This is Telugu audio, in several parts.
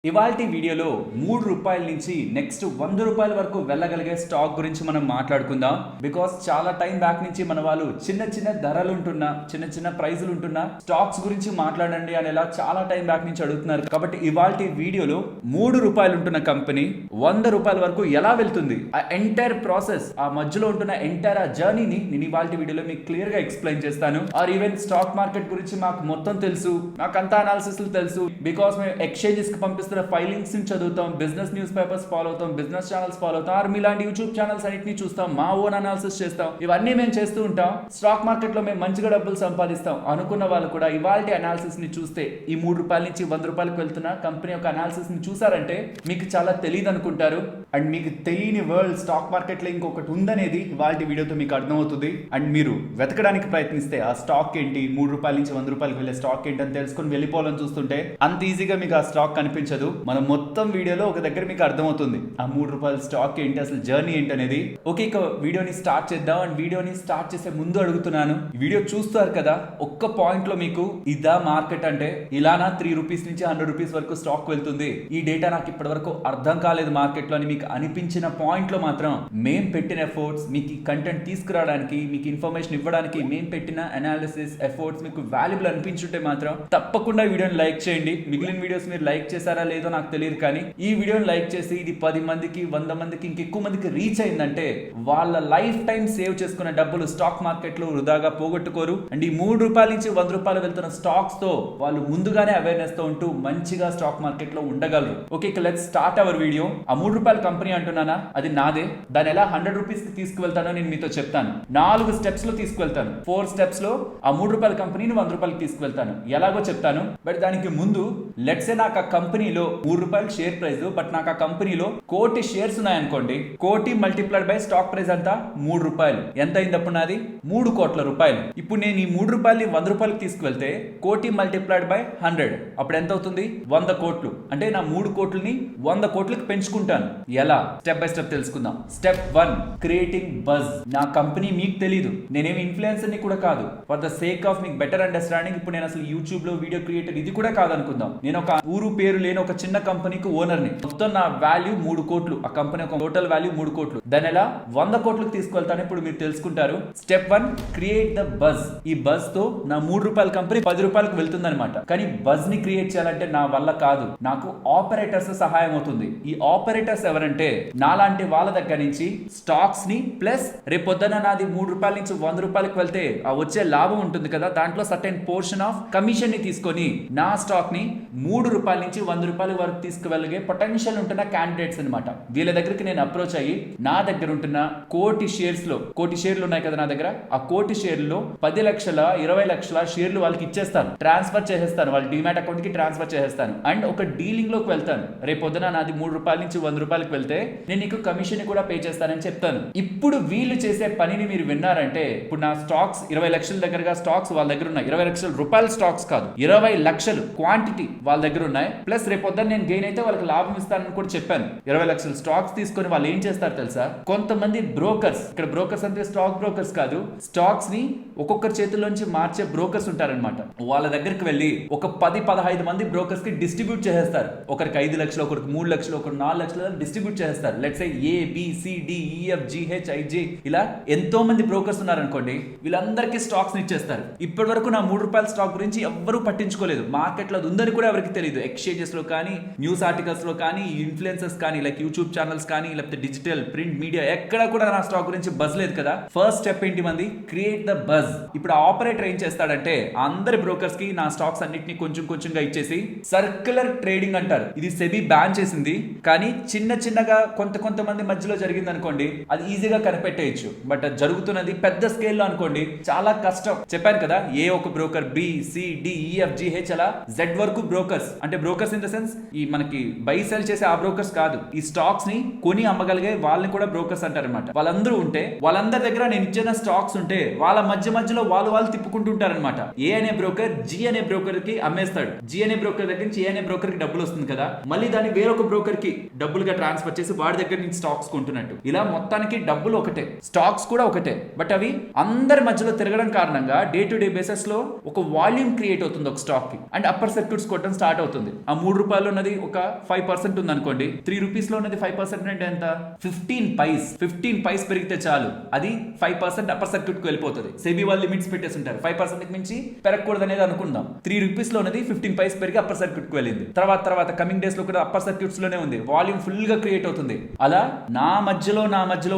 ఇవాల్టి వీడియోలో ₹3 నుంచి నెక్స్ట్ ₹100 వరకు వెళ్ళగలిగే స్టాక్ గురించి మనం మాట్లాడుకుందాం. బికాస్ చాలా టైం బ్యాక్ నుంచి మన వాళ్ళు చిన్న చిన్న ధరలు ఉంటున్న చిన్న చిన్న ప్రైజులు ఉంటున్న స్టాక్స్ గురించి మాట్లాడండి అనేలా చాలా టైం బ్యాక్ నుంచి అడుగుతున్నారు. కాబట్టి ఇవాల్టి వీడియోలో ₹3 ఉంటున్న కంపెనీ ₹100 వరకు ఎలా వెళ్తుంది, ఆ ఎంటైర్ ప్రాసెస్, ఆ మధ్యలో ఉంటున్న ఎంటైర్ ఆ జర్నీని నేను ఇవాల్టి వీడియోలో మీకు క్లియర్ గా ఎక్స్ప్లెయిన్ చేస్తాను. ఆర్ ఈవెన్ స్టాక్ మార్కెట్ గురించి మాకు మొత్తం తెలుసు, నాకు అంతా అనాలిసిస్ తెలుసు. బికాస్ మేము ఎక్స్చేంజెస్ కి పంపిస్తున్న ఫైలింగ్స్ ని చదువుతాం, బిజినెస్ న్యూస్ పేపర్స్ ఫాలో అవుతాం, బిజినెస్ ఛానల్స్ ఫాలో అవుతాం, ఆర్ మీలాంటి యూట్యూబ్ ఛానల్స్ అన్నిటిని చూస్తాం, మా ఓన్ అనాలిసిస్ చేస్తాం. ఇవన్నీ మేము చేస్తూ ఉంటాం. స్టాక్ మార్కెట్ లో మేము మంచిగా డబ్బులు సంపాదిస్తాం అనుకున్న వాళ్ళు కూడా ఇవాల్టి అనాలిసిస్ ని చూస్తే ఈ ₹3 నుంచి ₹100 వెళ్తున్న కంపెనీ యొక్క అనాలిసిస్ ని చూసారంటే మీకు చాలా తెలియదు అనుకుంటారు. అండ్ మీకు తెలియని వరల్డ్ స్టాక్ మార్కెట్ లో ఇంకొకటి ఉందనేది ఇవాల్టి వీడియోతో మీకు అర్థమవుతుంది. అండ్ మీరు వెతకడానికి ప్రయత్నిస్తే ఆ స్టాక్ ఏంటి, ₹3 నుంచి ₹100 వెళ్ళే స్టాక్ ఏంటి అని తెలుసుకొని వెళ్ళిపోవాలని చూస్తుంటే అంత ఈజీగా మీకు ఆ స్టాక్ కనిపించదు. మనం మొత్తం వీడియోలో ఒక దగ్గర మీకు అర్థమవుతుంది ఆ ₹3 స్టాక్ ఏంటి, అసలు జర్నీ ఏంటి అనేది. ఓకే, ఇక వీడియోని స్టార్ట్ చేద్దాం. అండ్ వీడియోని స్టార్ట్ చేసే ముందు అడుగుతున్నాను, వీడియో చూస్తారు కదా, ఒక్క పాయింట్ లో మీకు ఇదా మార్కెట్ అంటే ఇలానా ₹3 నుంచి ₹100 వరకు స్టాక్ వెళ్తుంది, ఈ డేటా నాకు ఇప్పటి వరకు అర్థం కాలేదు మార్కెట్ లో అని మీకు అనిపించిన పాయింట్ లో మాత్రం మేం పెట్టిన ఎఫర్ట్స్, మీకు ఈ కంటెంట్ తీసుకురావడానికి, మీకు ఇన్ఫర్మేషన్ ఇవ్వడానికి మేం పెట్టిన అనాలిసిస్ ఎఫర్ట్స్ మీకు వాల్యుబుల్ అనిపించుంటే మాత్రం తప్పకుండా వీడియోని లైక్ చేయండి. మిగిలిన వీడియోస్ మీరు లైక్ చేశారా లేదో నాకు తెలియదు, కానీ ఈ వీడియోని లైక్ చేసి ఇది 10 మందికి 100 మందికి ఇంకెక్కువ మందికి రీచ్ అయిందంటే వాళ్ళ లైఫ్ టైం సేవ్ చేసుకునే డబ్బులు స్టాక్ మార్కెట్ లో వృధాగా పోగొట్టుకోరు. అండ్ ఈ ₹3 నుంచి ₹100 వెళ్తున్న స్టాక్స్ తో వాళ్ళు ముందుగానే అవేర్నెస్ తో ఉంటూ మంచిగా స్టాక్ మార్కెట్ లో ఉండగలరు. ఓకే, ఇక లెట్స్ స్టార్ట్ అవర్ వీడియో. ఆ ₹3 కంపెనీ అంటున్నానా, అది నాదే. దాన్ని ఎలా ₹100 కి తీసుకువెళ్తానో నేను మీతో చెప్తాను. 4 స్టెప్స్ లో తీసుకువెళ్తాను. 4 స్టెప్స్ లో ఆ ₹3 కంపెనీని ₹100 తీసుకువెళ్తాను. ఎలాగో చెప్తాను. బట్ దానికి ముందు లెట్స్ సే నాకు ఆ కంపెనీలో ₹3 షేర్ ప్రైస్, బట్ నాకు ఆ కంపెనీలో 1,000,000 షేర్స్ ఉన్నాయనుకోండి. 1,000,000 మల్టిప్లైడ్ బై స్టాక్ ప్రైస్ అంతా ₹3. ఎంత అయింది అప్పుడు నాది? ₹3,00,00,000. ఇప్పుడు నేను ఈ ₹3 ₹100 తీసుకువెళ్తే 1,000,000 మల్టిప్లైడ్ బై 100 అప్పుడు ఎంత అవుతుంది? 100 కోట్లు. అంటే నా 3 కోట్లని 100 కోట్లకి పెంచుకుంటాను. ఎలా? స్టెప్ బై స్టెప్ తెలుసుకుందాం. Step 1, creating buzz. నా కంపెనీ మీకు తెలీదు, నేనేమి ఇన్ఫ్లుయెన్సర్ ని కూడా కాదు. ఫర్ ద సేక్ ఆఫ్ మీకు బెటర్ అండర్స్టాండింగ్ ఇప్పుడు నేను అసలు యూట్యూబ్ లో వీడియో క్రియేటర్ ఇది కూడా కాదనుకుందాం. నేను ఒక ఊరు పేరు లేని ఒక చిన్న కంపెనీకి ఓనర్ ని. మొత్తం నా వాల్యూ 3 కోట్లు. ఆ కంపెనీ ఒక టోటల్ వాల్యూ 3 కోట్లు. దాని ఎలా 100 కోట్లకు తీసుకెళ్తాను ఇప్పుడు మీరు తెలుసుకుంటారు. Step 1, create the buzz. ఈ బజ్ తో నా ₹3 కంపెనీ ₹10 వెళ్తుంది అనమాట. కానీ బజ్ ని క్రియేట్ చేయాలంటే నా వల్ల కాదు, నాకు ఆపరేటర్స్ సహాయం అవుతుంది. ఈ ఆపరేటర్స్ ఎవరంటే నాలాంటి వాళ్ళ దగ్గర నుంచి స్టాక్స్ ని ప్లస్ రేపొద్దున నాది ₹3 నుంచి ₹100 వెళ్తే ఆ వచ్చే లాభం ఉంటుంది కదా, దాంట్లో సర్టెన్ పోర్షన్ ఆఫ్ కమిషన్ ని తీసుకొని నా స్టాక్ ని ₹3 నుంచి ₹100 వరకు తీసుకువెళ్ళగే పొటెన్షియల్ ఉంటున్న క్యాండిడేట్స్ అనమాట. వీళ్ళ దగ్గరికి నేను అప్రోచ్ అయ్యి నా దగ్గర ఉంటున్న 1,000,000 షేర్స్ లో 1,000,000 షేర్లు ఉన్నాయి కదా నా దగ్గర, ఆ 1,000,000 షేర్లో 10 లక్షల 20 లక్షల షేర్లు వాళ్ళకి ఇచ్చేస్తాను, ట్రాన్స్ఫర్ చేసేస్తాను, వాళ్ళ డిమాట్ అకౌంట్ కి ట్రాన్స్ఫర్ చేసేస్తాను. అండ్ ఒక డీలింగ్ లోకి వెళ్తాను. రేపొద్దున నాది ₹3 నుంచి ₹100 వెళ్తే నేను నీకు కమిషన్ కూడా పే చేస్తానని చెప్తాను. ఇప్పుడు వీళ్ళు చేసే పనిని మీరు విన్నారంటే, ఇప్పుడు నా స్టాక్స్ 20 లక్షల దగ్గరగా స్టాక్స్ వాళ్ళ దగ్గర ఉన్నాయి. ₹20 లక్షల స్టాక్స్ కాదు, 20 లక్షలు క్వాంటిటీ వాళ్ళ దగ్గర ఉన్నాయి. ప్లస్ రేపొద్దున నేను గెయిన్ అయితే వాళ్ళకి లాభం ఇస్తానని కూడా చెప్పాను. 20 లక్షల స్టాక్స్ తీసుకొని వాళ్ళు ఏం చేస్తారు తెలుసా? కొంతమంది బ్రోకర్స్, ఇక్కడ బ్రోకర్స్ అంటే స్టాక్ బ్రోకర్స్ కాదు, స్టాక్స్ ని ఒక్కొక్కరి చేతుల్లోంచి మార్చే బ్రోకర్స్ ఉంటారనమాట. వాళ్ళ దగ్గరికి వెళ్ళి ఒక 10-15 మంది బ్రోకర్స్ కి డిస్ట్రిబ్యూట్ చేసేస్తారు. ఒకరికి 5 లక్షలు, ఒకరికి 3 లక్షలు, ఒకరికి 4 లక్షలు డిస్ట్రిబ్యూట్ చేస్తారు. లెట్స్ సే ABCDEFGHIJ ఇలా ఎంతో మంది బ్రోకర్స్ ఉన్నారనుకోండి. వీళ్ళందరికీ స్టాక్స్ ని ఇచ్చేస్తారు. ఇప్పటి వరకు నా ₹3 స్టాక్ గురించి ఎవ్వరూ పట్టించుకోలేదు. మార్కెట్ లో అది ఉందని కూడా ఎవరికి తెలియదు. ఎక్స్చేంజెస్ లో కానీ, న్యూస్ ఆర్టికల్స్ లో కానీ, ఇన్ఫ్లుయెన్సర్స్ కానీ, లైక్ యూట్యూబ్ ఛానల్స్ కానీ, లేకపోతే డిజిటల్ ప్రింట్ మీడియా ఎక్కడ కూడా నా స్టాక్ గురించి బజ్ లేదు కదా. ఫస్ట్ స్టెప్ ఏంటి మంది? Create the buzz. ఇప్పుడు ఆపరేటర్ ఏం చేస్తాడంటే అందరి బ్రోకర్స్ కి నా స్టాక్స్ అన్నిటిని కొంచెం కొంచెంగా ఇచ్చేసి సర్క్యులర్ ట్రేడింగ్ అంటారు. ఇది సెబీ బ్యాన్ చేసింది, కానీ చిన్న చిన్నగా కొంతమంది మధ్యలో జరిగింది అనుకోండి, అది ఈజీగా కనిపెట్టేయచ్చు. బట్ జరుగుతున్నది పెద్ద స్కేల్లో అనుకోండి, చాలా కష్టం. చెప్పాను కదా, ఏ ఒక బ్రోకర్ BCDEFGH అలా Z వరకు బ్రోకర్స్. అంటే బ్రోకర్స్ ఇన్ ద సెన్స్ ఈ మనకి బై సెల్ చేసే ఆ బ్రోకర్స్ కాదు, ఈ స్టాక్స్ ని కొని అమ్మగలిగే వాళ్ళని కూడా బ్రోకర్స్ అంటారనమాట. వాళ్ళందరూ ఉంటే వాళ్ళందరి దగ్గర నేను ఇచ్చిన స్టాక్స్ ఉంటే వాళ్ళ మధ్యలో వాళ్ళు తిప్పుకుంటుంటారనమాట. ఏ అనే బ్రోకర్ G అనే బ్రోకర్ కి అమ్మేస్తాడు. G అనే బ్రోకర్ దగ్గర నుంచి A అనే బ్రోకర్ కి డబ్బులు వస్తుంది కదా, మళ్ళీ దాన్ని వేరొక బ్రోకర్ కి డబ్బులుగా ట్రాన్స్ఫర్ చేసి వాడి దగ్గర నుంచి స్టాక్స్ కొంటున్నట్టు. ఇలా మొత్తానికి డబ్బులు ఒకటే, స్టాక్స్ కూడా ఒకటే. బట్ అవి అందరి మధ్యలో తిరగడం కారణంగా డే టు డే బేసిస్ లో ఒక వాల్యూమ్ క్రియేట్ అవుతుంది ఒక స్టాక్ కి. అండ్ అప్పర్ సర్క్యూట్స్ కొట్టడం స్టార్ట్ అవుతుంది. ఆ రూపాయలు ఉన్నది ఒక 5% ఉంది అనుకోండి, 3 రూపీస్ లో ఉన్నది 5% అంటే ఎంత, 15 పైస్ పెరిగితే చాలు అది 5% అప్పర్ సర్క్యూట్ కు వెళ్ళిపోతుంది. సెబీ వాళ్ళు లిమిట్స్ పెట్టేసి ఉంటారు, 5% మించి పెరగకూడదు అనేది అనుకుందాం. 3 రూపీస్ లో ఉన్నది 15 పైస్ పెరిగి అప్పర్ సర్క్యూట్ కు వెళ్ళింది. తర్వాత కమింగ్ డేస్ లో కూడా అప్పర్ సర్క్యూట్స్ లోనే ఉంది, వాల్యూమ్ ఫుల్ గా క్రియేట్ అవుతుంది. అలా నా మధ్యలో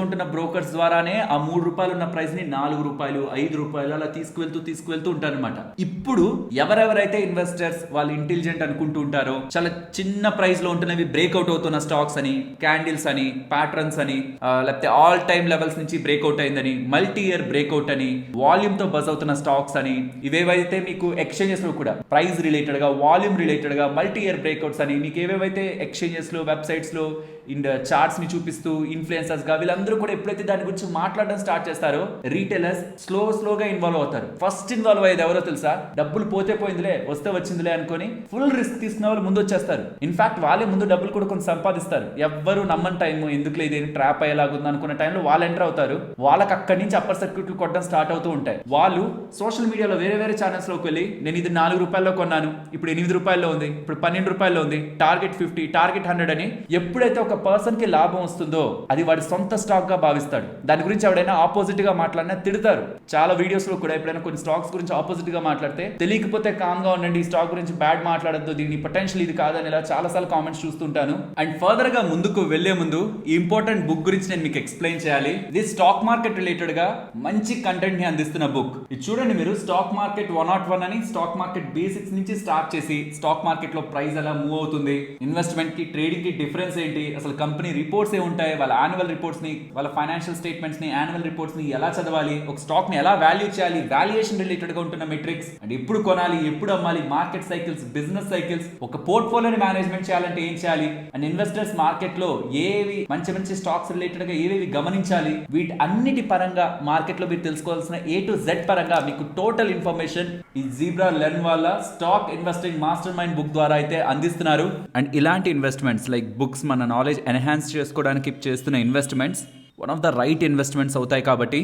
ఉంటున్న బ్రోకర్స్ ద్వారానే ఆ 3 రూపాయలు ఉన్న ప్రైస్ ని 4 రూపాయలు 5 రూపాయలు అలా తీసుకువెళ్తూ ఉంటారు అనమాట. ఇప్పుడు ఎవరెవరైతే ఇన్వెస్టర్స్ వాళ్ళు ఇంటెలిజెంట్ అనుకుంటూ ఉంటారో, చాలా చిన్న ప్రైస్ లో ఉంటున్నవి బ్రేక్అవుట్ అవుతున్న స్టాక్స్ అని, క్యాండిల్స్ అని, ప్యాటర్న్స్ అని, లేకపోతే ఆల్ టైమ్ లెవెల్స్ నుంచి బ్రేక్అవుట్ అయిందని, మల్టీ ఇయర్ బ్రేక్అవుట్ అని, వాల్యూమ్ తో బజ్ అవుతున్న స్టాక్స్ అని, ఇవేవైతే మీకు ఎక్స్చేంజెస్ లో కూడా ప్రైస్ రిలేటెడ్ గా, వాల్యూమ్ రిలేటెడ్ గా, మల్టీ ఇయర్ బ్రేక్అవుట్స్ అని, మీకు ఏవేవైతే ఎక్స్చేంజెస్ లో, వెబ్సైట్స్ లో చార్ట్స్ ని చూపిస్తూ ఇన్ఫ్లుయెన్సర్స్ గా వీళ్ళందరూ కూడా ఎప్పుడైతే దాని గురించి మాట్లాడడం స్టార్ట్ చేస్తారో, రీటైలర్స్ స్లోగా ఇన్వాల్వ్ అవుతారు. ఫస్ట్ ఇన్వాల్వ్ అయ్యేది ఎవరో తెలుసా? డబ్బులు పోతే పోయిందిలే, వస్తే వచ్చిందిలే అనుకొని ఫుల్ రిస్క్ తీసుకున్న వాళ్ళు ముందు వచ్చేస్తారు. ఇన్ఫాక్ట్ వాళ్ళే ముందు డబ్బులు కూడా కొంచెం సంపాదిస్తారు. ఎవ్వరు నమ్మని టైం, ఎందుకులే ఇదేం ట్రాప్ అయ్యేలాగుంది అనుకున్న టైంలో వాళ్ళు ఎంటర్ అవుతారు. వాళ్ళకి అక్కడి నుంచి అప్పర్ సర్క్యూట్లు కొట్టడం స్టార్ట్ అవుతూ ఉంటాయి. వాళ్ళు సోషల్ మీడియాలో వేరే ఛానల్స్ లోకి వెళ్ళి, నేను ఇది 4 రూపాయల్లో కొన్నాను, ఇప్పుడు 8 రూపాయల్లో ఉంది, ఇప్పుడు 12 రూపాయల్లో ఉంది, టార్గెట్ 50, టార్గెట్ 100 అని ఎప్పుడైతే ఒక పర్సన్ కి లాభం వస్తుందో అది వాడి సొంత స్టాక్ గా భావిస్తాడు. దాని గురించి ఎవడైనా ఆపోజిట్ గా మాట్లాడినా తిడతారు. చాలా వీడియోస్ లో కూడా ఎప్పుడైనా కొన్ని స్టాక్స్ గురించి ఆపోజిట్ గా మాట్లాడితే, తెలియకపోతే కామ్ గా ఉండండి, ఈ స్టాక్ గురించి బ్యాడ్ మాట్లాడద్దు, దీని పొటెన్షియల్ ఇది కాదని ఇలా చాలా సార్లు కామెంట్స్ చూస్తుంటాను. అండ్ ఫర్దర్ గా ముందుకు వెళ్లే ముందు ఈ ఇంపార్టెంట్ బుక్ గురించి నేను మీకు ఎక్స్ప్లెయిన్ చేయాలి. ఇది స్టాక్ మార్కెట్ రిలేటెడ్ గా మంచి కంటెంట్ ని అందిస్తున్న బుక్. ఇది చూడండి మీరు, స్టాక్ మార్కెట్ 101 అని, స్టాక్ మార్కెట్ బేసిక్స్ నుంచి స్టార్ట్ చేసి స్టాక్ మార్కెట్ లో ప్రైస్ ఎలా మూవ్ అవుతుంది, ఇన్వెస్ట్మెంట్ కి ట్రేడింగ్ కి డిఫరెన్స్ ఏంటి, అసలు కంపెనీ రిపోర్ట్స్ ఏ ఉంటాయి, వాళ్ళ యాన్యువల్ రిపోర్ట్స్ ని, వాళ్ళ ఫైనాన్షియల్ స్టేట్మెంట్స్ ని, యాన్యువల్ రిపోర్ట్స్ ని ఎలా చదవాలి, ఒక స్టాక్ ని ఎలా వాల్యూ చేయాలి, వాల్యుయేషన్ రిలేటెడ్ గా ఉంటున్న మెట్రిక్స్, అండ్ ఎప్పుడు కొనాలి, ఎప్పుడు అమ్మాలి, మార్కెట్ సైకిల్స్, బిజినెస్ సైకిల్స్, ఒక పోర్ట్ఫోలియోని మేనేజ్మెంట్ చేయాలంటే ఏం చేయాలి, అండ్ ఇన్వెస్టర్స్ మార్కెట్ లో ఏవి మంచి స్టాక్స్ రిలేటెడ్ గా ఏవేవి గమనించాలి, వీటి అన్నిటి పరంగా మార్కెట్ లో మీరు తెలుసుకోవాల్సిన A to Z పరంగా మీకు టోటల్ ఇన్ఫర్మేషన్ ఈ జీబ్రా లెర్న్ వాళ్ళ stock investing master mind book ద్వారా అయితే అందిస్తున్నారు. అండ్ ఇలాంటి ఇన్వెస్ట్మెంట్స్ లైక్ బుక్స్ మన నాలెడ్జ్ ఎన్హాన్స్ చేసుకోవడానికి చేస్తున్న investments one of the right investments అవుతాయి. కాబట్టి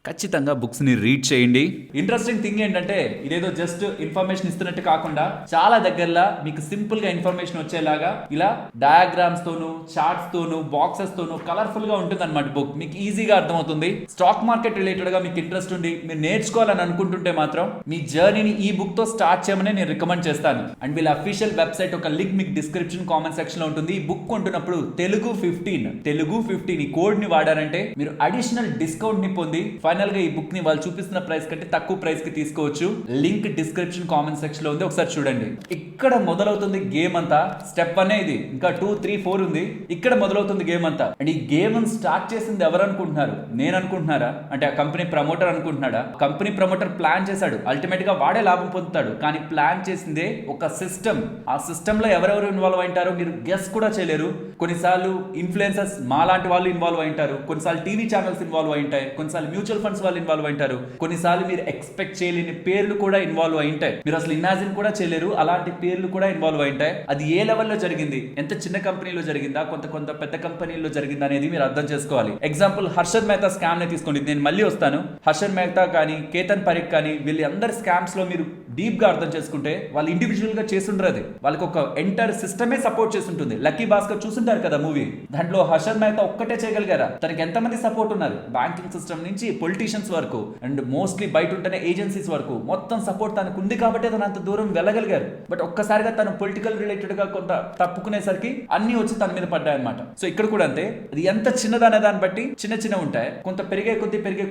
ఖచ్చితంగా బుక్స్ ని రీడ్ చేయండి. ఇంట్రెస్టింగ్ థింగ్ ఏంటంటే, ఇదేదో జస్ట్ ఇన్ఫర్మేషన్ ఇస్తున్నట్టు కాకుండా చాలా దగ్గరలా మీకు సింపుల్ గా ఇన్ఫర్మేషన్ వచ్చేలాగా ఇలా డయాగ్రామ్స్ తోను, చార్ట్స్ తోను, బాక్సెస్ తోను కలర్ఫుల్ గా ఉంటుంది అనమాట బుక్. మీకు ఈజీగా అర్థమవుతుంది. స్టాక్ మార్కెట్ రిలేటెడ్ గా మీకు ఇంట్రెస్ట్ ఉండి మీరు నేర్చుకోవాలని అనుకుంటుంటే మాత్రం మీ జర్నీని ఈ బుక్ తో స్టార్ట్ చేయమని నేను రికమెండ్ చేస్తాను. అండ్ వీళ్ళ అఫీషియల్ వెబ్సైట్ ఒక లింక్ మీకు డిస్క్రిప్షన్ కామెంట్ సెక్షన్ లో ఉంటుంది. ఈ బుక్ కొంటున్నప్పుడు తెలుగు 15 ఈ కోడ్ ని వాడారంటే మీరు అడిషనల్ డిస్కౌంట్ ని పొంది ఫైనల్ గా ఈ బుక్ ని వాళ్ళు చూపిస్తున్న ప్రైస్ కంటే తక్కువ ప్రైస్ కి తీసుకోవచ్చు. లింక్ డిస్క్రిప్షన్ కామెంట్ సెక్షన్ లో ఉంది, ఒకసారి చూడండి. ఇక్కడ మొదలవుతుంది గేమ్ అంతా. స్టెప్ 1 ఇది, ఇంకా 2, 3, 4 ఉంది. ఇక్కడ మొదలవుతుంది గేమ్ అంతా. అండ్ ఈ గేమ్ స్టార్ట్ చేసింది ఎవరు అనుకుంటున్నారు? నేను అనుకుంటున్నారా? అంటే ఆ కంపెనీ ప్రమోటర్ అనుకుంటున్నాడా? కంపెనీ ప్రమోటర్ ప్లాన్ చేశాడు, అల్టిమేట్ గా వాడే లాభం పొందుతాడు. కానీ ప్లాన్ చేసిందే ఒక సిస్టమ్. ఆ సిస్టమ్ లో ఎవరెవరు ఇన్వాల్వ్ అయింటారో మీరు గెస్ కూడా చేయలేరు. కొన్నిసార్లు ఇన్ఫ్లుయెన్సర్స్ మాలాంటి వాళ్ళు ఇన్వాల్వ్ అయింటారు, కొన్నిసార్లు టీవీ ఛానల్స్ ఇన్వాల్వ్ అయింటాయి, కొన్నిసార్లు మ్యూచువల్ ఫండ్స్ వాళ్ళు ఇన్వాల్వ్ అయింటారు, కొన్నిసార్లు మీరు ఎక్స్పెక్ట్ చేయలేని పేర్లు కూడా ఇన్వాల్వ్ అయింటాయి. మీరు అసలు ఇమాజిన్ కూడా చేయలేరు అలాంటి పేర్లు కూడా ఇన్వాల్వ్ అయింటాయి. అది ఏ లెవెల్లో జరిగింది, ఎంత చిన్న కంపెనీలో జరిగిందా, కొంత పెద్ద కంపెనీలో జరిగిందా అనేది మీరు అర్థం చేసుకోవాలి. ఎగ్జాంపుల్ హర్షద్ మెహతా స్కామ్ నే తీసుకోండి. నేను మళ్ళీ వస్తాను. హర్షద్ మెహతా కానీ, కేతన్ పరీక్ కానీ, వీళ్ళందరి స్కామ్స్ లో మీరు డీప్ గా అర్థం చేసుకుంటే వాళ్ళు ఇండివిజువల్ గా చేస్తుండ్రది. వాళ్ళకి ఒక ఎంటైర్ సిస్టమే సపోర్ట్ చేస్తుంటుంది. లక్కీ భాస్కర్ చూస్తుంటారు కదా మూవీ, దాంట్లో హర్షద్ మెహతా ఒక్కటే చేయగలిగారా? తనకి ఎంతమంది సపోర్ట్ ఉన్నారు? బ్యాంకింగ్ సిస్టమ్ నుంచి పొలిటీషియన్స్ వరకు అండ్ మోస్ట్లీ బయట ఉంటేనే ఏజెన్సీస్ వరకు మొత్తం సపోర్ట్ తనకు ఉంది కాబట్టి తను అంత దూరం వెళ్ళగలిగారు. బట్ ఒక్కసారిగా తను పొలిటికల్ రిలేటెడ్ గా కొంత తప్పుకునేసరికి అన్ని వచ్చి తన మీద పడ్డాయన్నమాట. సో ఇక్కడ కూడా అంతే, అది ఎంత చిన్నదనే దాన్ని బట్టి చిన్న ఉంటాయి. కొంత పెరిగే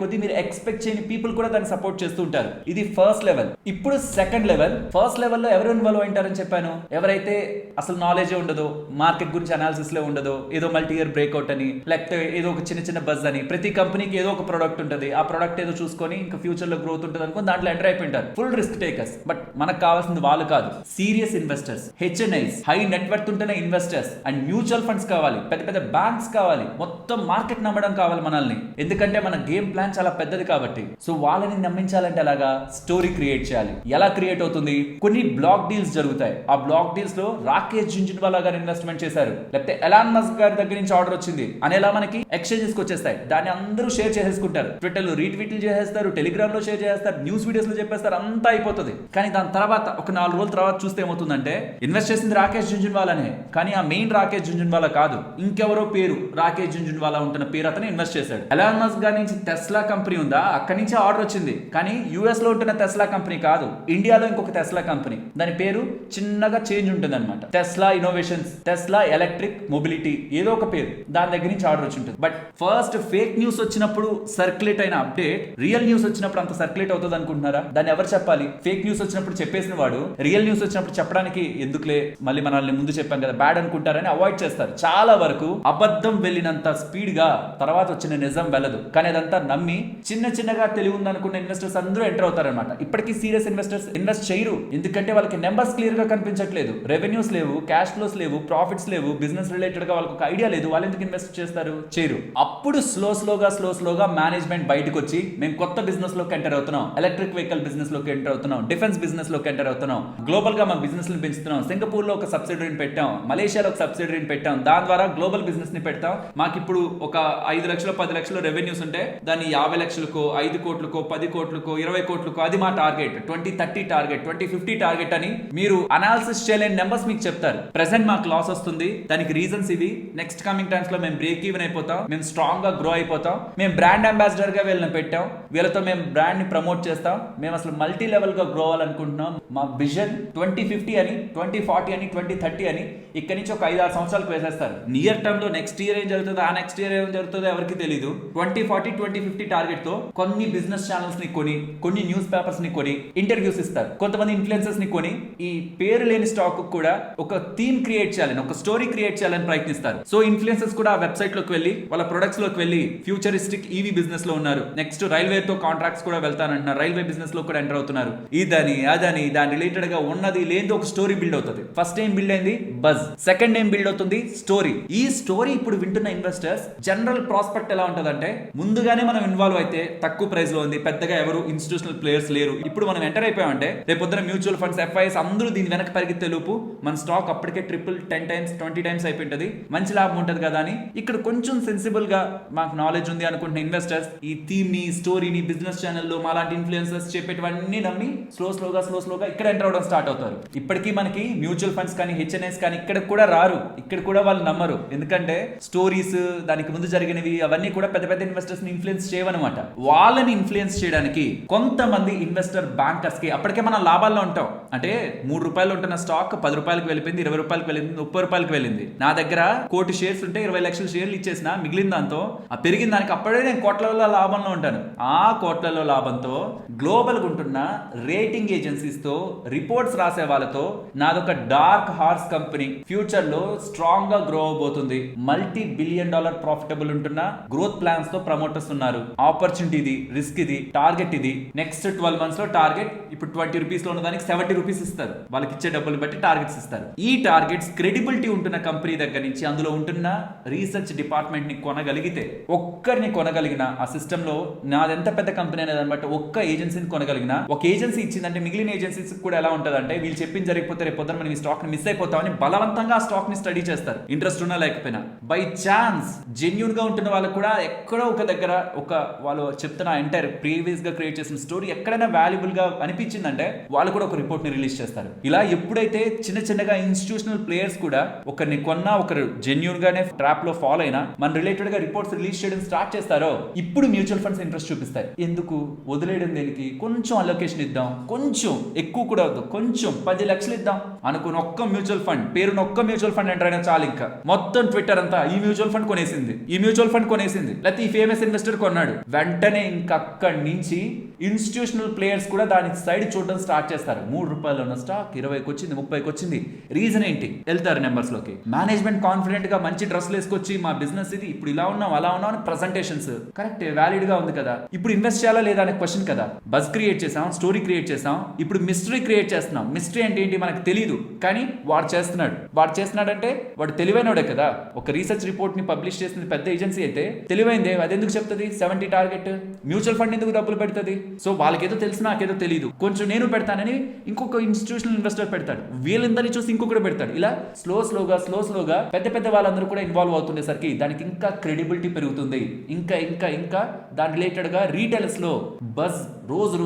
కొద్దీ మీరు ఎక్స్పెక్ట్ చేయని పీపుల్ కూడా దాన్ని సపోర్ట్ చేస్తూ ఉంటారు. ఇది ఫస్ట్ లెవెల్. ఇప్పుడు సెకండ్ లెవెల్. ఫస్ట్ లెవెల్ లో ఎవరు ఇన్వాల్వ్ అయింటారని చెప్పాను? ఎవరైతే అసలు నాలెడ్జ్ ఉండదో, మార్కెట్ గురించి అనాలిసిస్ లో ఉండదో, ఏదో మల్టీ ఇయర్ బ్రేక్అవుట్ అని, లేకపోతే ఏదో ఒక చిన్న బజ్ అని, ప్రతి కంపెనీకి ఏదో ఒక ప్రొడక్ట్ ఉంటుంది, ఆ ప్రొడక్ట్ ఏదో చూసుకొని ఇంకా ఫ్యూచర్ లో గ్రోత్ ఉంటుంది అనుకుని దాంట్లో ఎంటర్ అయిపోయింటారు. Full risk takers. బట్ మనకు కావాల్సింది వాళ్ళు కాదు, serious investors, HNIs, high network ఉంటేనే ఇన్వెస్టర్స్. అండ్ మ్యూచువల్ ఫండ్స్ కావాలి, పెద్ద బ్యాంక్స్ కావాలి, మొత్తం మార్కెట్ నమ్మడం కావాలి మనల్ని. ఎందుకంటే మన గేమ్ ప్లాన్ చాలా పెద్దది కాబట్టి. సో వాళ్ళని నమ్మించాలంటే అలాగా స్టోరీ క్రియేట్ చేయాలి. ఎలా ఎలా క్రియేట్ అవుతుంది? కొన్ని బ్లాక్ డీల్స్ జరుగుతాయి. ఆ బ్లాక్ డీల్స్ లో రాకేష్ జుంజున్వాలా గారు ఇన్వెస్ట్మెంట్ చేశారు, లేకపోతే ఎలాన్ మస్క్ గారి దగ్గర నుంచి ఆర్డర్ వచ్చింది అనేలా మనకి ఎక్స్చేంజెస్ కి వచ్చేస్తాయి. దాన్ని అందరూ షేర్ చేసేసుకుంటారు, ట్విట్టర్ లో రీట్వీట్లు చేసేస్తారు, టెలిగ్రామ్ లో షేర్ చేస్తారు, న్యూస్ వీడియోస్ లో చెప్పేస్తారు, అంతా అయిపోతుంది. కానీ దాని తర్వాత ఒక 4 రోజుల తర్వాత చూస్తే ఏమవుతుందంటే ఇన్వెస్ట్ చేసింది రాకేష్ జుంజున్వాలానే, కానీ ఆ మెయిన్ రాకేష్ జుంజున్వాలా కాదు, ఇంకెవరో పేరు రాకేష్ జుంజున్వాలా ఉంటున్న పేరు అతను ఇన్వెస్ట్ చేశాడు. ఎలాన్ మస్క్ గారి నుంచి టెస్లా కంపెనీ ఉందా, అక్కడి నుంచి ఆర్డర్ వచ్చింది, కానీ యుఎస్ లో ఉంటున్న టెస్లా కంపెనీ కాదు, ఇండియాలో ఇంకొక టెస్లా కంపెనీ, దాని పేరు చిన్నగా చేంజ్ ఉంటుంది అనమాట. Tesla innovations, Tesla electric mobility, ఏదో ఒక పేరు, దాని దగ్గర నుంచి ఆర్డర్ వచ్చి ఉంటుంది. బట్ ఫస్ట్ ఫేక్ న్యూస్ వచ్చినప్పుడు సర్క్యులేట్ అయిన అప్డేట్ రియల్ న్యూస్ వచ్చినప్పుడు అంత సర్క్యులేట్ అవుతుంది అనుకుంటున్నారా? దాన్ని ఎవరు చెప్పాలి? ఫేక్ న్యూస్ వచ్చినప్పుడు చెప్పేసిన వాడు రియల్ న్యూస్ వచ్చినప్పుడు చెప్పడానికి ఎందుకులే, మళ్ళీ మనల్ని ముందు చెప్పాం కదా బ్యాడ్ అనుకుంటారని అవాయిడ్ చేస్తారు. చాలా వరకు అబద్ధం వెళ్ళినంత స్పీడ్ గా తర్వాత వచ్చిన నిజం వెళ్ళదు, కానీ అదంతా నమ్మి చిన్న చిన్నగా తెలివి ఉందనుకున్న ఇన్వెస్టర్స్ అందరూ ఎంటర్ అవుతారనమాట. ఇప్పటికీ సీరియస్ ఇన్వెస్టర్స్ ఇన్వెస్ట్ చేయరు, ఎందుకంటే వాళ్ళకి నెంబర్స్ క్లియర్ గా కనిపించట్లేదు, రెవెన్యూస్ లేవు, క్యాష్ ఫ్లోస్ లేవు, ప్రాఫిట్స్ లేవు, బిజినెస్ రిలేటెడ్ గా వాళ్ళకి ఒక ఐడియా లేదు, వాళ్ళు ఎందుకు ఇన్వెస్ట్ చేస్తారు? చేయరు. అప్పుడు స్లోగా మేనేజ్మెంట్ బయటకు వచ్చి మేము కొత్త బిజినెస్ లోకి ఎంటర్ అవుతున్నాం, ఎలక్ట్రిక్ వెహికల్ బిజినెస్ లోకి ఎంటర్ అవుతున్నాం, డిఫెన్స్ బిజినెస్ లోకి ఎంటర్ అవుతున్నాం, గ్లోబల్ గా మా బిజినెస్ ని పెంచుతున్నాం, సింగపూర్ లో ఒక సబ్సిడరీని పెట్టాం, మలేషియాలో ఒక సబ్సిడరీని పెట్టాం, దాని ద్వారా గ్లోబల్ బిజినెస్ ని పెడతాం, మాకు ఇప్పుడు ఒక 5 లక్షలు 10 లక్షలు రెవెన్యూస్ ఉంటే దాన్ని 50 లక్షలకో 5 కోట్లకో 10 కోట్లకో 20 కోట్లకో అది మా టార్గెట్, 2030 టార్గెట్, 2050 టార్గెట్ అని మీరు అనాలిసిస్ చేయలేని నెంబర్స్ మీకు చెప్తారు. ప్రెసెంట్ మాకు లాస్ వస్తుంది, దానికి రీజన్స్ ఇవి, నెక్స్ట్ కమింగ్ టైమ్స్ లో మేము బ్రేక్ ఈవెన్ అయిపోతాం, మేము స్ట్రాంగ్ గా గ్రో అయిపోతాం, మేము బ్రాండ్ అంబాసిడర్ గా వీళ్ళని పెట్టాం, వీళ్ళతో మేము బ్రాండ్ ని ప్రమోట్ చేస్తాం, మేము అసలు మల్టీ లెవెల్ గా గ్రో అవ్వాలనుకుంటున్నాం, మా విజన్ 2050 అని 2040 అని 2030 అని ఇక్కడి నుంచి ఒక 5-6 సంవత్సరాలకు వేసేస్తారు. నియర్ టర్మ్ లో నెక్స్ట్ ఇయర్ ఏం జరుగుతుందో ఆ నెక్స్ట్ ఇయర్ ఏం జరుగుతుందో ఎవరికి తెలియదు. 2040 2050 టార్గెట్ తో కొన్ని బిజినెస్ ఛానల్స్ ని కొని, కొన్ని న్యూస్ పేపర్స్ ని కొని ఇంటర్వ్యూస్ ఇస్తారు, కొంతమంది ఇన్ఫ్లుయెన్సర్స్ ని కొని ఈ పేరు లేని స్టాక్ కూడా ఒక థీమ్ క్రియేట్ చేయాలని, ఒక స్టోరీ క్రియేట్ చేయాలని ప్రయత్నిస్తారు. సో ఇన్ఫ్లుయెన్సర్స్ కూడా ఆ వెబ్సైట్ లోకి వెళ్ళి వాళ్ళ ప్రొడక్ట్స్ లోకి వెళ్ళి ఫ్యూచరిస్టిక్ ఈవీ బిజినెస్ లో ఉన్నారు, నెక్స్ట్ రైల్వే తో కాంట్రాక్ట్స్ కూడా వెళ్తానంటున్నారు, రైల్వే బిజినెస్ లో కూడా ఎంటర్ అవుతున్నారు, ఇదని అదని దాని రిలేటెడ్ గా ఉన్నది లేదో ఒక స్టోరీ బిల్డ్ అవుతుంది. ఫస్ట్ ఏం బిల్డ్ అయింది? బజ్. సెకండ్ ఏం బిల్డ్ అవుతుంది? స్టోరీ. ఈ స్టోరీ ఇప్పుడు వింటున్న ఇన్వెస్టర్స్ జనరల్ ప్రాస్పెక్ట్ ఎలా ఉంటదంటే, ముందుగానే మనం ఇన్వాల్వ్ అయితే తక్కువ ప్రైస్ లో ఉంది, పెద్దగా ఎవరు ఇన్స్టిట్యూషనల్ ప్లేయర్స్ లేరు, ఇప్పుడు మనం ఎంటర్ అయిపోయామంటే రేపు పొద్దున మ్యూచువల్ ఫండ్స్ ఎఫ్ఐఎస్ అందరూ దీని వెనక పరిగెత్తే లోపు మన స్టాక్ అప్పటికే ట్రిపుల్ 10 టైమ్స్ 20 టైమ్స్ అయిపోయింటది, మంచి లాభం ఉంటది కదా అని ఇక్కడ కొంచెం సెన్సిబుల్ గా మాకు నాలెడ్జ్ ఉంది అనుకుంటున్న ఇన్వెస్టర్స్ ఈ థీమ్ ని, స్టోరీని, బిజినెస్ ఛానల్లో మాలాంటి ఇన్ఫ్లుయెన్సర్స్ చెప్పేటివన్నీ నమ్మి స్లోగా ఇక్కడ ఎంటర్ అవడం స్టార్ట్ అవుతారు. ఇప్పటికీ మనకి మ్యూచువల్ ఫండ్స్ కానీ హెచ్ఎన్ఎస్ కానీ ఇక్కడ కూడా రారు, ఇక్కడ కూడా వాళ్ళు నమ్మరు, ఎందుకంటే స్టోరీస్ దానికి ముందు జరిగినవి అవన్నీ కూడా పెద్ద పెద్ద ఇన్వెస్టర్స్ ని ఇన్ఫ్లుయెన్స్ చేయవన్నమాట. వాళ్ళని ఇన్ఫ్లుయెన్స్ చేయడానికి కొంతమంది ఇన్వెస్టర్ బ్యాంకర్స్ కి అప్పటికే మనం లాభాల్లో ఉంటాం, అంటే 3 రూపాయలు ఉంటున్న స్టాక్ 10 రూపాయలకు వెళ్ళిపోయింది, 20 రూపాయలకు వెళ్ళింది, 30 రూపాయలకు వెళ్ళింది. నా దగ్గర 1 కోటి షేర్స్ ఉంటే 20 లక్షల షేర్లు ఇచ్చేసిన, మిగిలిన దాంతో ఆ పెరిగిన దానికి అప్పుడే నేను కోట్లలో లాభంలో ఉంటాను. ఆ కోట్లలో లాభంతో గ్లోబల్ ఉంటున్న రేటింగ్ ఏజెన్సీస్ తో, రిపోర్ట్స్ రాసే వాళ్ళతో నాదొక డార్క్ హార్స్ కంపెనీ ఫ్యూచర్ లో స్ట్రాంగ్ గా గ్రో అవబోతుంది, మల్టీ $1 బిలియన్ ప్రాఫిటబుల్ ఉంటున్న గ్రోత్ ప్లాన్స్ తో ప్రమోటర్స్ ఉన్నారు, ఆపర్చునిటీ ఇది, రిస్క్ ఇది, టార్గెట్ ఇది, నెక్స్ట్ 12 మంత్స్ లో టార్గెట్ ఇప్పుడు 20 రూపీస్ లో ఉన్న దానికి 70 రూపీస్ ఇస్తారు, వాళ్ళకి ఇచ్చే డబ్బులు బట్టి టార్గెట్స్ ఇస్తారు. ఈ టార్గెట్స్ క్రెడిబిలిటీ ఉంటున్న కంపెనీ దగ్గర నుంచి, అందులో ఉంటున్న రీసెర్చ్ డిపార్ట్మెంట్ ని కొనగలిగితే, ఒక్కరిని కొనగలిగిన ఆ సిస్టమ్ లో నాదెంత పెద్ద కంపెనీ అనేది అనమాట, ఒక్క ఏజెన్సీని కొనగలిగిన, ఒక ఏజెన్సీ ఇచ్చిందంటే మిగిలిన ఏజెన్సీస్ కూడా ఎలా ఉంటదంటే వీళ్ళు చెప్పింది జరిగిపోతే రేపు పొద్దున మనం ఈ స్టాక్ ని మిస్ అయిపోతామని బలవంతంగా ఆ స్టాక్ ని స్టడీ చేస్తారు, ఇంట్రెస్ట్ ఉన్నా లేకపోయినా. బై ఛాన్స్ జెన్యూన్ గా ఉంటున్న వాళ్ళు కూడా ఎక్కడో ఒక దగ్గర ఒక వాళ్ళు చెప్తున్న ఎంటైర్ ప్రీవియస్ గా క్రియేట్ చేసిన స్టోరీ ఎక్కడైనా వాల్యుబుల్ గా అనిపించిందంటే వాళ్ళు కూడా ఒక రిపోర్ట్ ని రిలీజ్ చేస్తారు. ఇలా ఎప్పుడైతే చిన్నగా ఇన్స్టిట్యూషనల్ ప్లేయర్స్ కూడా ఒకరిని కొన్నా, ఒకరు జెన్యూన్ గానే ట్రాప్ లో ఫాలో అయినా మన రిలేటెడ్ గా రిపోర్ట్స్ రిలీజ్ చేయడం స్టార్ట్ చేస్తారో ఇప్పుడు మ్యూచువల్ ఫండ్స్ ఇంట్రెస్ట్ చూపిస్తాయి. ఎందుకు వదిలేయడం దేనికి, కొంచెం అలొకేషన్ ఇద్దాం, కొంచెం ఎక్కువ కూడా వద్దు, కొంచెం 10 లక్షలు ఇద్దాం అనుకుని ఒక్క మ్యూచువల్ ఫండ్ పేరున ఒక్క మ్యూచువల్ ఫండ్ ఎంటర్ అయినా చాలు, ఇంకా మొత్తం ట్విట్టర్ అంతా ఈ మ్యూచువల్ ఫండ్ కొనేసింది, ఈ మ్యూచువల్ ఫండ్ కొనేసింది, లేకపోతే ఈ ఫేమస్ ఇన్వెస్టర్ కొన్నాడు, వెంటనే ఇంకా అక్కడి నుంచి ఇన్స్టిట్యూషనల్ ప్లేయర్స్ కూడా దాని సైడ్ చూడడం స్టార్ట్ చేస్తారు. 3 రూపాయలు ఉన్న స్టాక్ 20కి వచ్చింది, 30కి వచ్చింది, రీజన్ ఏంటి? వెళ్తారు నెంబర్స్ లోకి. మేనేజ్మెంట్ కాన్ఫిడెంట్ గా మంచి డ్రెస్లు వేసుకొచ్చి మా బిజినెస్ ఇది, ఇప్పుడు ఇలా ఉన్నాం అలా ఉన్నాం అని ప్రెజెంటేషన్స్ కరెక్ట్ వ్యాలిడ్ గా ఉంది కదా, ఇప్పుడు ఇన్వెస్ట్ చేయాలా లేదా అనే క్వశ్చన్ కదా. బజ్ క్రియేట్ చేసాం, స్టోరీ క్రియేట్ చేసాం, ఇప్పుడు మిస్టరీ క్రియేట్ చేస్తున్నాం. మిస్టరీ అంటే ఏంటి మనకు తెలియదు, కానీ వాడు చేస్తున్నాడంటే వాడు తెలివైనోడే కదా. ఒక రీసెర్చ్ రిపోర్ట్ ని పబ్లిష్ చేసింది పెద్ద ఏజెన్సీ అయితే తెలివైందే, అది ఎందుకు చెప్తుంది 70 టార్గెట్? మ్యూచువల్ ఫండ్ ఎందుకు డబ్బులు పెడుతుంది? సో వాళ్ళకేదో తెలిసి నాకేదో తెలియదు, కొంచెం కొంచెం నేను పెడతానని ఇంకొక ఇన్స్టిట్యూషనల్ ఇన్వెస్టర్ పెడతాడు, వీళ్ళందరినీ చూసి ఇంకొకటి పెడతాడు. ఇలా స్లోగా పెద్ద పెద్ద వాళ్ళందరూ కూడా ఇన్వాల్వ్ అవుతుండేసరికి దానికి ఇంకా క్రెడిబిలిటీ పెరుగుతుంది. ఇంకా దాని రిలేటెడ్ గా రీటైలర్స్ లో బజ్ రోజు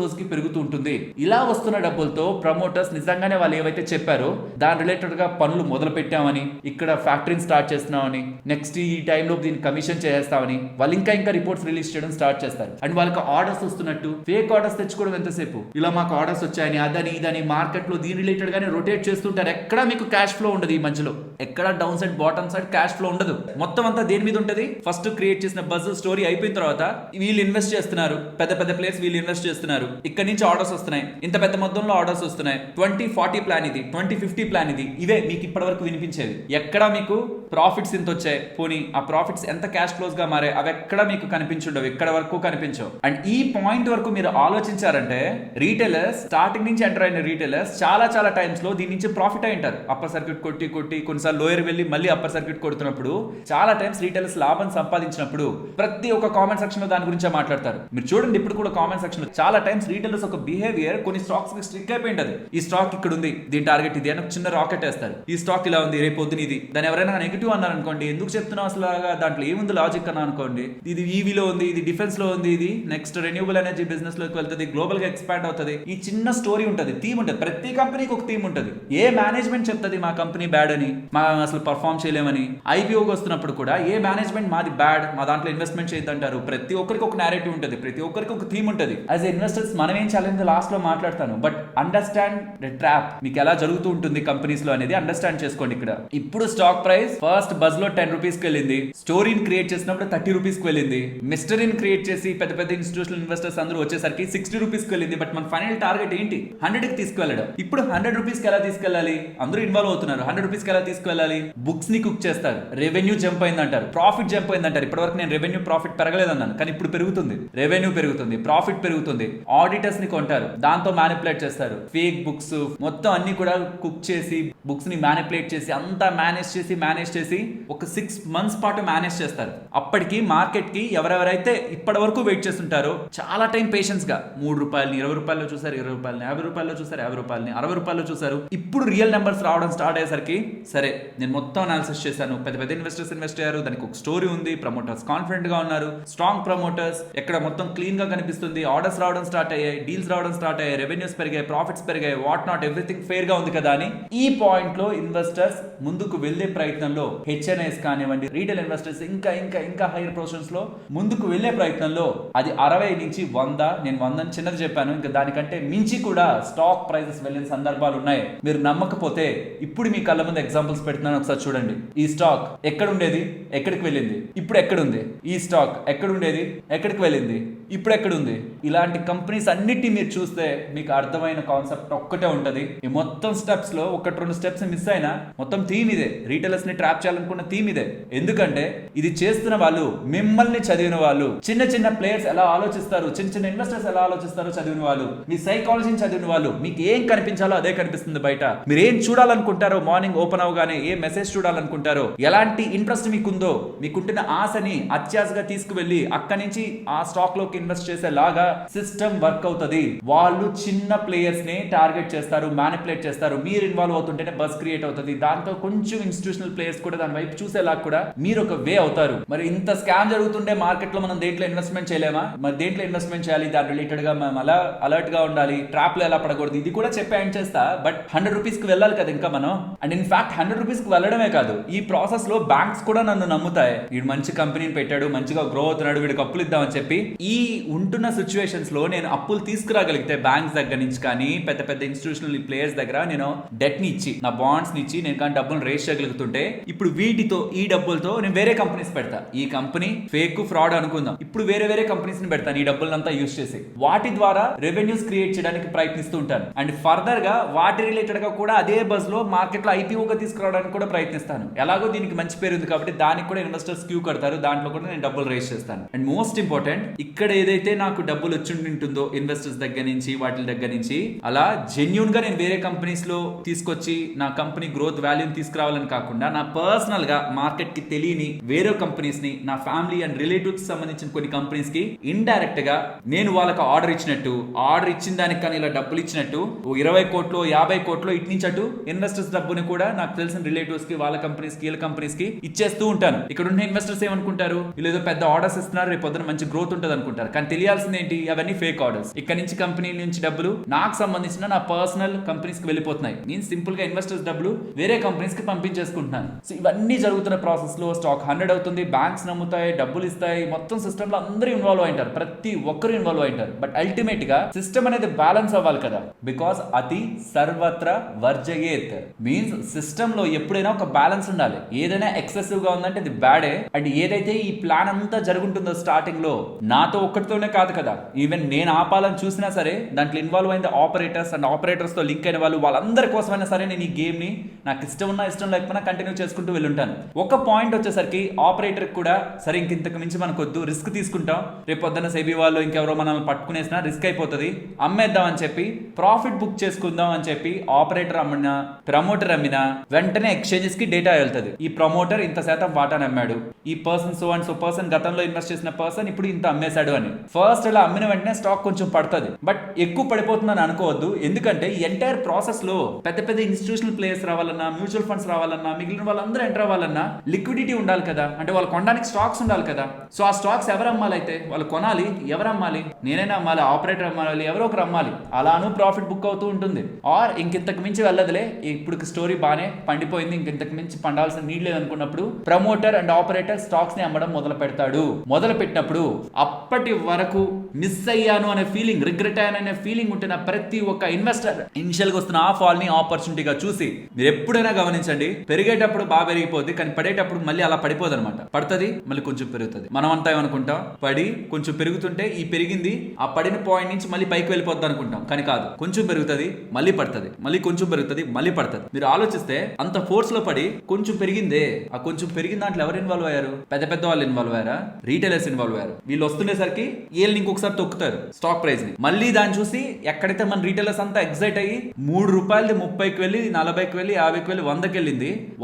రోజుకి పెరుగుతూ ఉంటుంది. ఇలా వస్తున్న డబ్బులతో ప్రమోటర్స్ నిజంగానే వాళ్ళు ఏవైతే చెప్పారో దాని రిలేటెడ్ గా పనులు మొదలు పెట్టామని, ఇక్కడ ఫ్యాక్టరీని స్టార్ట్ చేస్తున్నామని, నెక్స్ట్ ఈ టైంలో దీన్ని కమిషన్ చేస్తామని వాళ్ళు ఇంకా రిపోర్ట్స్ రిలీజ్ చేయడం స్టార్ట్ చేస్తారు. అండ్ వాళ్ళకి ఆర్డర్స్ వస్తున్నట్టు ఫేక్ ఆర్డర్స్ తెచ్చుకోవడం ఎంతసేపు, ఇలా మాకు ఆర్డర్స్ వచ్చాయని అదని ఇదని మార్కెట్ లో దీని రిలేటెడ్ గానే రొటేట్ చేస్తుంటారు. ఎక్కడ మీకు క్యాష్ ఫ్లో ఉండదు, ఈ మధ్యలో ఎక్కడ down side bottom side cash flow ఉండదు. మొత్తం అంతా దేని మీద ఉంటది, ఫస్ట్ క్రియేట్ చేసిన బజ్ స్టోరీ అయిపోయిన తర్వాత వీళ్ళు ఇన్వెస్ట్ చేస్తున్నారు, పెద్ద ప్లేయర్స్ వీళ్ళు ఇన్వెస్ట్ చేస్తున్నారు, ఇక్కడ నుంచి ఆర్డర్స్ వస్తున్నాయి, ఇంత పెద్ద మొత్తంలో ఆర్డర్స్ వస్తున్నాయి, 2040 ప్లాన్ ఇది, 2050 ప్లాన్ ఇది, ఇవే మీకు ఇప్పటి వరకు వినిపించేవి. ఎక్కడ మీకు ప్రాఫిట్స్ ఇంత వచ్చాయి, పోనీ ఆ ప్రాఫిట్స్ ఎంత క్యాష్ ఫ్లోస్ గా మారాయి, అవి ఎక్కడ మీకు కనిపించుండవు, ఎక్కడ వరకు కనిపించవు. అండ్ ఈ పాయింట్ వరకు మీరు ఆలోచించారంటే రీటైలర్స్ స్టార్టింగ్ నుంచి ఎంటర్ అయిన రీటైలర్స్ చాలా టైమ్స్ లో దీని నుంచి ప్రాఫిట్ అయి ఉంటారు. అప్పర్ సర్క్యూట్ కొట్టి కొన్నిసార్లు లోయర్ వెళ్ళి మళ్ళీ అప్పర్ సర్క్యూట్ కొడుతున్నప్పుడు చాలా టైమ్స్ రీటైలర్స్ లాభం సంపాదించినప్పుడు ప్రతి ఒక్క కామెంట్ సెక్షన్ లో దాని గురించే మాట్లాడతారు. మీరు చూడండి, ఇప్పుడు కూడా కామెంట్ సెక్షన్ లో చాలా టైమ్స్ రీటైలర్స్ ఒక బిహేవియర్ కొన్ని స్టాక్స్ స్ట్రిక్ అయిపోయి ఉంటది. ఈ స్టాక్ ఇక్కడ ఉంది, దీని టార్గెట్ ఇది అని ఒక చిన్న రాకెట్ వేస్తారు. ఈ స్టాక్ ఇలా ఉంది, రేపు పొద్దున ఇది. దాని ఎవరైనా నెగిటివ్ అన్నారు అనుకోండి, ఎందుకు చెప్తున్నావు అసలు, దాంట్లో ఏముంది లాజిక్ అన్నా అనుకోండి, ఇది ఈవీలో ఉంది, ఇది డిఫెన్స్ లో ఉంది, ఇది నెక్స్ట్ రెన్యూబుల్ ఎనర్జీ బిజినెస్ లోకి వెళ్తుంది, గ్లోబల్ గా ఎక్స్పాండ్ అవుతుంది. ఈ చిన్న స్టోరీ ఉంటుంది, థీమ్ ఉంటుంది. ప్రతి కంపెనీకి ఒక థీమ్ ఉంటుంది. ఏ మేనేజ్మెంట్ చెప్తుంది మా కంపెనీ బ్యాడ్ అని, మా అసలు పర్ఫార్మ్ చేయలేమని. ఐపీఓకి వస్తున్నప్పుడు కూడా ఏ మేనేజ్మెంట్ మాది బ్యాడ్, మా దాంట్లో ఇన్వెస్ట్మెంట్ చేయొద్దంటారు. ప్రతి ఒక్కరికి ఒక నేరేటివ్ ఉంటుంది, ప్రతి ఒక్కరికి ఒక థీమ్ ఉంటుంది. యాజ్ ఇన్వెస్టర్స్ మనం ఏం చేయాలని లాస్ట్ లో మాట్లాడతాను, బట్ అండర్స్టాండ్ ద ట్రాప్, మీకు ఎలా జరుగుతూ ఉంటుంది కంపెనీస్ లో అనేది అండర్స్టాండ్ చేసుకోండి. ఇక్కడ ఇప్పుడు స్టాక్ ప్రైస్ ఫస్ట్ బజ్ లో 10 రూపీస్ కి వెళ్ళింది, స్టోరీని క్రియేట్ చేసినప్పుడు 30 రూపీస్ కి వెళ్ళింది, మిస్టరీని క్రియేట్ చేసి పెద్ద ఇన్స్టిట్యూషనల్ ఇన్వెస్టర్స్ అందరూ వచ్చేసరికి 60 రూపీస్ కి వెళ్ళింది. బట్ మన ఫైనల్ టార్గెట్ ఏంటి, 100 కి తీసుకువెళ్ళడం. ఇప్పుడు 100 రూపీస్ కి ఎలా తీసుకెళ్ళాలి, అందరూ ఇన్వాల్వ్ అవుతున్నారు. 100 రూపీస్ కి ఎలా తీసుకువెళ్ళాలి, బుక్స్ ని కుక్ చేస్తారు, రెవెన్యూ జంప్ అయిందంటారు, ప్రాఫిట్ జంప్ అయిందంటారు. ఇప్పటివరకు నేను రెవెన్యూ ప్రాఫిట్ పెరగలేదన్నాను, కానీ ఇప్పుడు పెరుగుతుంది, రెవెన్యూ పెరుగుతుంది, ప్రాఫిట్ పెరుగుతుంది. ఆడిటర్స్ ని కొంటారు, దాంతో మ్యానిపులేట్ చేస్తారు, ఫేక్ బుక్స్ మొత్తం అన్ని కూడా కుక్ చేసి బుక్స్ ని మ్యానిపులేట్ చేసి అంతా మేనేజ్ చేసి ఒక 6 months పాటు మేనేజ్ చేస్తారు. అప్పటికి మార్కెట్ కి ఎవరెవరైతే ఇప్పటి వరకు వెయిట్ చేస్తుంటారో చాలా టైం పేషెన్స్ గా 3 రూపాయలని 20 రూపాయల్లో చూసారు, 20 రూపాయలని 50 రూపాయల్లో చూసారు, 50 రూపాయలని 60 రూపాయల్లో చూసారు. ఇప్పుడు రియల్ నెంబర్స్ రావడం స్టార్ట్ అయ్యేసరికి సరే నేను మొత్తం అనాలిసిస్ చేశాను, పెద్ద ఇన్వెస్టర్స్ ఇన్వెస్ట్ అయ్యారు, దానికి ఒక స్టోరీ ఉంది, ప్రమోటర్స్ కాన్ఫిడెంట్ గా ఉన్నారు, స్ట్రాంగ్ ప్రమోటర్స్, ఎక్కడ మొత్తం క్లీన్ గా కనిపిస్తుంది, ఆర్డర్స్ రావడం స్టార్ట్ అయ్యాయి, డీల్స్ రావడం స్టార్ట్ అయ్యాయి, రెవెన్యూస్ పెరిగాయి, ప్రాఫిట్స్ పెరిగాయి, వాట్ నాట్ ఎవ్రీథింగ్ ఫెయిర్ గా ఉంది కదా అని ఈ పాయింట్ లో ఇన్వెస్టర్స్ ముందుకు వెళ్లే ప్రయత్నంలో హెచ్ఎన్ఐస్ కానివ్వండి, రీటైల్ ఇన్వెస్టర్స్ ఇంకా హైయర్ పొజిషన్స్ లో ముందుకు వెళ్లే ప్రయత్నంలో అది 60 నుంచి 100, నేను 100 చిన్నది చెప్పాను, ఇంకా దానికంటే మించి కూడా స్టాక్ ప్రైసెస్ వెళ్ళిన సందర్భాలు ఉన్నాయి. మీరు నమ్మకపోతే ఇప్పుడు మీ కళ్ళ ముందు ఎగ్జాంపుల్స్ పెడుతున్నాను, ఒకసారి చూడండి. ఈ స్టాక్ ఎక్కడ ఉండేది, ఎక్కడికి వెళ్ళింది, ఇప్పుడు ఎక్కడుంది, ఈ స్టాక్ ఎక్కడ ఉండేది, ఎక్కడికి వెళ్ళింది, ఇప్పుడు ఎక్కడుంది. ఇలాంటి కంపెనీస్ అన్నిటి మీరు చూస్తే మీకు అర్థమైన కాన్సెప్ట్ ఒక్కటే ఉంటది. ఈ మొత్తం స్టెప్స్ లో 1-2 స్టెప్స్ మిస్ అయినా మొత్తం థీమ్ ఇదే, రీటైలర్స్ ని ట్రాప్ చేయాలనుకున్న థీమ్ ఇదే. ఎందుకంటే ఇది చేస్తున్న వాళ్ళు మిమ్మల్ని చదివిన వాళ్ళు, చిన్న ప్లేయర్స్ ఎలా ఆలోచిస్తారు, చిన్న ఇన్వెస్టర్స్ ఎలా ఆలోచిస్తారో చదివిన వాళ్ళు, మీ సైకాలజీని చదివిన వాళ్ళు. మీకు ఏం కనిపించాలో అదే కనిపిస్తుంది బయట. మీరు ఏం చూడాలనుకుంటారో, మార్నింగ్ ఓపెన్ అవగానే ఏ మెసేజ్ చూడాలనుకుంటారో, ఎలాంటి ఇంట్రెస్ట్ మీకుందో, మీకుంటున్న ఆశని అత్యాశగా తీసుకువెళ్ళి అక్కడి నుంచి ఆ స్టాక్ లోకి ఇన్వెస్ట్ చేసేలాగా సిస్టమ్ వర్క్ అవుతుంది. వాళ్ళు చిన్న ప్లేయర్స్ ని టార్గెట్ చేస్తారు, మ్యానిపులేట్ చేస్తారు. మీరు ఇన్వాల్వ్ అవుతుంటేనే బస్ క్రియేట్ అవుతుంది. దాంతో కొంచెం ఇన్స్టిట్యూషనల్ ప్లేయర్స్ కూడా దాని వైపు చూసేలా కూడా మీరు ఒక వే అవుతారు. మరి ఇంత స్కామ్ జరుగుతుంటే మార్కెట్ లో మనం దేంట్లో ఇన్వెస్ట్మెంట్ చేయలేమా? మరి దేంట్లో ఇన్వెస్ట్మెంట్ చేయాలి, దాని రిలేటెడ్ గా మనం అలా అలర్ట్ గా ఉండాలి, ట్రాప్ లో ఎలా పడకూడదు, ఇది కూడా చెప్పి ఎండ్ చేస్తా. బట్ 100 రూపీస్ కి వెళ్ళాలి కదా ఇంకా మనం. అండ్ ఇన్ ఫ్యాక్ట్ 100 రూపీస్ కి వెళ్ళడమే కాదు, ఈ ప్రాసెస్ లో బ్యాంక్స్ కూడా నన్ను నమ్ముతాయి. వీడు మంచి కంపెనీని పెట్టాడు, మంచిగా గ్రో అవుతున్నాడు, వీడికి అప్పులు ఇద్దామని చెప్పి. ఈ ఉంటున్న సిచ్యువేషన్స్ లో నేను అప్పులు తీసుకురాగలిగితే బ్యాంక్స్ దగ్గర నుంచి కానీ పెద్ద ఇన్స్టిట్యూషనల్ ప్లేయర్స్ దగ్గర నేను డెట్ ని ఇచ్చి, నా బాండ్స్ ని ఇచ్చి నేను కానీ డబ్బులు రేస్ చేయగలుగుతుంటే, ఇప్పుడు వీటితో ఈ డబ్బులతో నేను వేరే కంపెనీస్ పెడతా. ఈ కంపెనీ ఫేక్ ఫ్రాడ్ అనుకుందాం, ఇప్పుడు వేరే కంపెనీస్ ని పెడతాను ఈ డబ్బులంతా యూజ్ చేసి. వాటి ద్వారా రెవెన్యూస్ క్రియేట్ చేయడానికి ప్రయత్నిస్తూ ఉంటాను. అండ్ ఫర్దర్ గా వాటి రిలేటెడ్ గా కూడా అదే బజ్ లో మార్కెట్ లో ఐపీఓగా తీసుకురావడానికి కూడా ప్రయత్నిస్తాను. ఎలాగో దీనికి మంచి పేరు ఉంది కాబట్టి దానికి కూడా ఇన్వెస్టర్స్ క్యూ కడతారు, దాంట్లో కూడా నేను డబ్బులు రేస్ చేస్తాను. అండ్ మోస్ట్ ఇంపార్టెంట్ ఇక్కడ ఏదైతే నాకు డబ్బులు వచ్చి ఉంటుందో ఇన్వెస్టర్స్ దగ్గర నుంచి వాటి దగ్గర నుంచి, అలా జెన్యూన్ గా నేను వేరే కంపెనీస్ లో తీసుకొచ్చి నా కంపెనీ గ్రోత్ వాల్యూని తీసుకురావాలని కాకుండా నా పర్సనల్ గా మార్కెట్ కి తెలియని వేరే కంపెనీస్ ని, నా ఫ్యామిలీ అండ్ రిలేటివ్స్ సంబంధించిన కొన్ని కంపెనీస్ కి ఇండైరెక్ట్ గా నేను వాళ్ళకి ఆర్డర్ ఇచ్చిన దానికి కానీ ఇలా డబ్బులు ఇచ్చినట్టు 20 కోట్లు 50 కోట్లు ఇటు నుంచి అటు ఇన్వెస్టర్స్ డబ్బుని కూడా నాకు తెలిసిన రిలేటివ్స్ కి, వాళ్ళ కంపెనీస్ కి, వీళ్ళ కంపెనీస్ కి ఇచ్చేస్తూ ఉంటాను. ఇక్కడ ఉన్న ఇన్వెస్టర్స్ ఏమనుకుంటారు, వీళ్ళు ఏదో పెద్ద ఆర్డర్స్ ఇస్తున్నారు, రేపు పొద్దున మంచి గ్రోత్ ఉంటుంది అనుకుంటారు. కానీ తెలియాల్సింది ఏంటి, అవన్నీ ఫేక్ ఆర్డర్స్. ఇక్కడ నుంచి కంపెనీ నుంచి డబ్బులు నాకు సంబంధించిన నా పర్సనల్ కంపెనీస్ కి వెళ్ళిపోతున్నాయి. నేను సింపుల్ గా ఇన్వెస్టర్స్ డబ్బులు వేరే కంపెనీస్ కి పంపించేసుకుంటున్నాను. సో ఇవన్నీ జరుగుతున్న ప్రాసెస్ లో స్టాక్ 100 అవుతుంది, బ్యాంక్స్ నమ్ముతాయి, డబ్బులు ఇస్తాయి, మొత్తం సిస్టమ్ లో అందరూ ఇన్వాల్వ్ అయింటారు, ప్రతి ఒక్కరు ఇన్వాల్వ్ అయింటారు. బట్ అల్టిమేట్ గా సిస్టమ్ అనేది బ్యాలెన్స్ అవ్వాలి కదా. బికాస్ అతి సర్వత్ర వర్జయేత్ మీన్స్ సిస్టమ్ లో ఎప్పుడైనా ఒక బ్యాలెన్స్ ఉండాలి. ఏదైనా ఎక్సెసివ్ గా ఉందంటే అది బ్యాడే. అండ్ ఏదైతే ఈ ప్లాన్ అంతా జరుగుతుందో స్టార్టింగ్ లో నాతో ఒక్కటితోనే కాదు కదా, ఈవెన్ నేను ఆపాలని చూసినా సరే దాంట్లో ఇన్వాల్వ్ అయిన ఆపరేటర్స్ అండ్ ఆపరేటర్స్ తో లింక్ అయిన వాళ్ళందరి కోసమైనా సరే నేను ఈ గేమ్ ని నాకు ఇష్టం ఉన్నా ఇష్టం లేకపోయినా కంటిన్యూ చేసుకుంటూ వెళ్ళుంటాను. ఒక పాయింట్ వచ్చేసరికి ఆపరేటర్ కూడా సరే ఇంతకు మించి మనకొద్దు, రిస్క్ తీసుకుంటాం, రేపు పొద్దున్న సెబీ వాళ్ళు ఇంకెవరో మనల్ని పట్టుకునేసినా రిస్క్ అయిపోతుంది, అమ్మేద్దాం అని చెప్పి ప్రాఫిట్ బుక్ చేసుకుందాం అని చెప్పి ఆపరేటర్ అమ్మినా ప్రమోటర్ అమ్మినా వెంటనే ఎక్స్చేంజెస్ కి డేటా వెళ్తుంది. ఈ ప్రమోటర్ ఇంత శాతం వాటాను అమ్మాడు, ఈ person so and so person గతంలో ఇన్వెస్ట్ చేసిన పర్సన్ ఇప్పుడు ఇంత అమ్మేశాడు అని. ఫస్ట్ ఇలా అమ్మిన వెంటనే స్టాక్ కొంచెం పడుతుంది, బట్ ఎక్కువ పడిపోతుందని అనుకోవద్దు. ఎందుకంటే ఈ ఎంటైర్ ప్రాసెస్ లో పెద్ద పెద్ద ఇన్స్టిట్యూషనల్ ప్లేయర్స్ రావాలన్నా, మ్యూచువల్ ఫండ్స్ రావాలన్నా, మిగిలిన వాళ్ళందరూ ఎంటర్ అవ్వాలన్నా లిక్విడిటీ ఉండాలి కదా, అంటే వాళ్ళు కొనడానికి స్టాక్స్ ఉండాలి కదా. సో ఆ స్టాక్స్ ఎవరు అమ్మాలి, అయితే వాళ్ళు కొనాలి, ఎవరు అమ్మాలి, నేనైనా అమ్మాలి, ఆపరేటర్ అమ్మాలి, ఎవరో ఒకరు అమ్మాలి. అలాను ప్రాఫిట్ బుక్ అవుతూ ఉంటుంది. ఆర్ ఇంకింతకు మించి వెళ్ళదులే, ఇప్పుడు స్టోరీ బానే పండిపోయింది, ఇంకింతకు మించి పండాల్సిన నీడ్ లేదు అనుకున్నప్పుడు ప్రమోటర్ అండ్ ఆపరేటర్ స్టాక్స్ ని అమ్మడం మొదలు పెడతాడు. మొదలు పెట్టినప్పుడు అప్పటి వరకు మిస్ అయ్యాను అనే ఫీలింగ్, రిగ్రెట్ అయ్యాను అనే ఫీలింగ్ ఉంటున్న ప్రతి ఒక్క ఇన్వెస్టర్ ఇనిషియల్ గా వస్తున్న ఆ ఫాల్ ని ఆపర్చునిటీగా చూసి మీరు ఎప్పుడైనా గమనించండి, పెరిగేటప్పుడు బాగా పెరిగిపోద్ది, కానీ పడేటప్పుడు మళ్ళీ అలా పడిపోదు అనమాట. పడుతుంది మళ్ళీ కొంచెం పెరుగుతుంది. మనం అంతా ఏమనుకుంటాం, పడి కొంచెం పెరుగుతుంటే ఈ పెరిగింది ఆ పడిన పాయింట్ నుంచి మళ్ళీ పైకి వెళ్ళిపోద్ది అనుకుంటాం. కానీ కాదు, కొంచెం పెరుగుతుంది మళ్ళీ పడుతుంది, మళ్ళీ కొంచెం పెరుగుతుంది మళ్ళీ పడుతుంది. మీరు ఆలోచిస్తే అంత ఫోర్స్ లో పడి కొంచెం పెరిగిందే, ఆ కొంచెం పెరిగిన దాంట్లో ఎవరు ఇన్వాల్వ్ అయ్యారు, పెద్ద పెద్ద వాళ్ళు ఇన్వాల్వ్ అయ్యారా, రీటైలర్స్ ఇన్వాల్వ్ అయ్యారు. వీళ్ళు వస్తుండేసరికి వీళ్ళని ఇంకొకసారి తొక్కుతారు స్టాక్ ప్రైస్ ని. మళ్ళీ దాన్ని చూసి ఎక్కడైతే మన రీటైలర్స్ అంతా ఎగ్జైట్ అయ్యి 3 రూపాయలది 30కి వెళ్ళి 40కి వెళ్ళి 50కి వెళ్ళి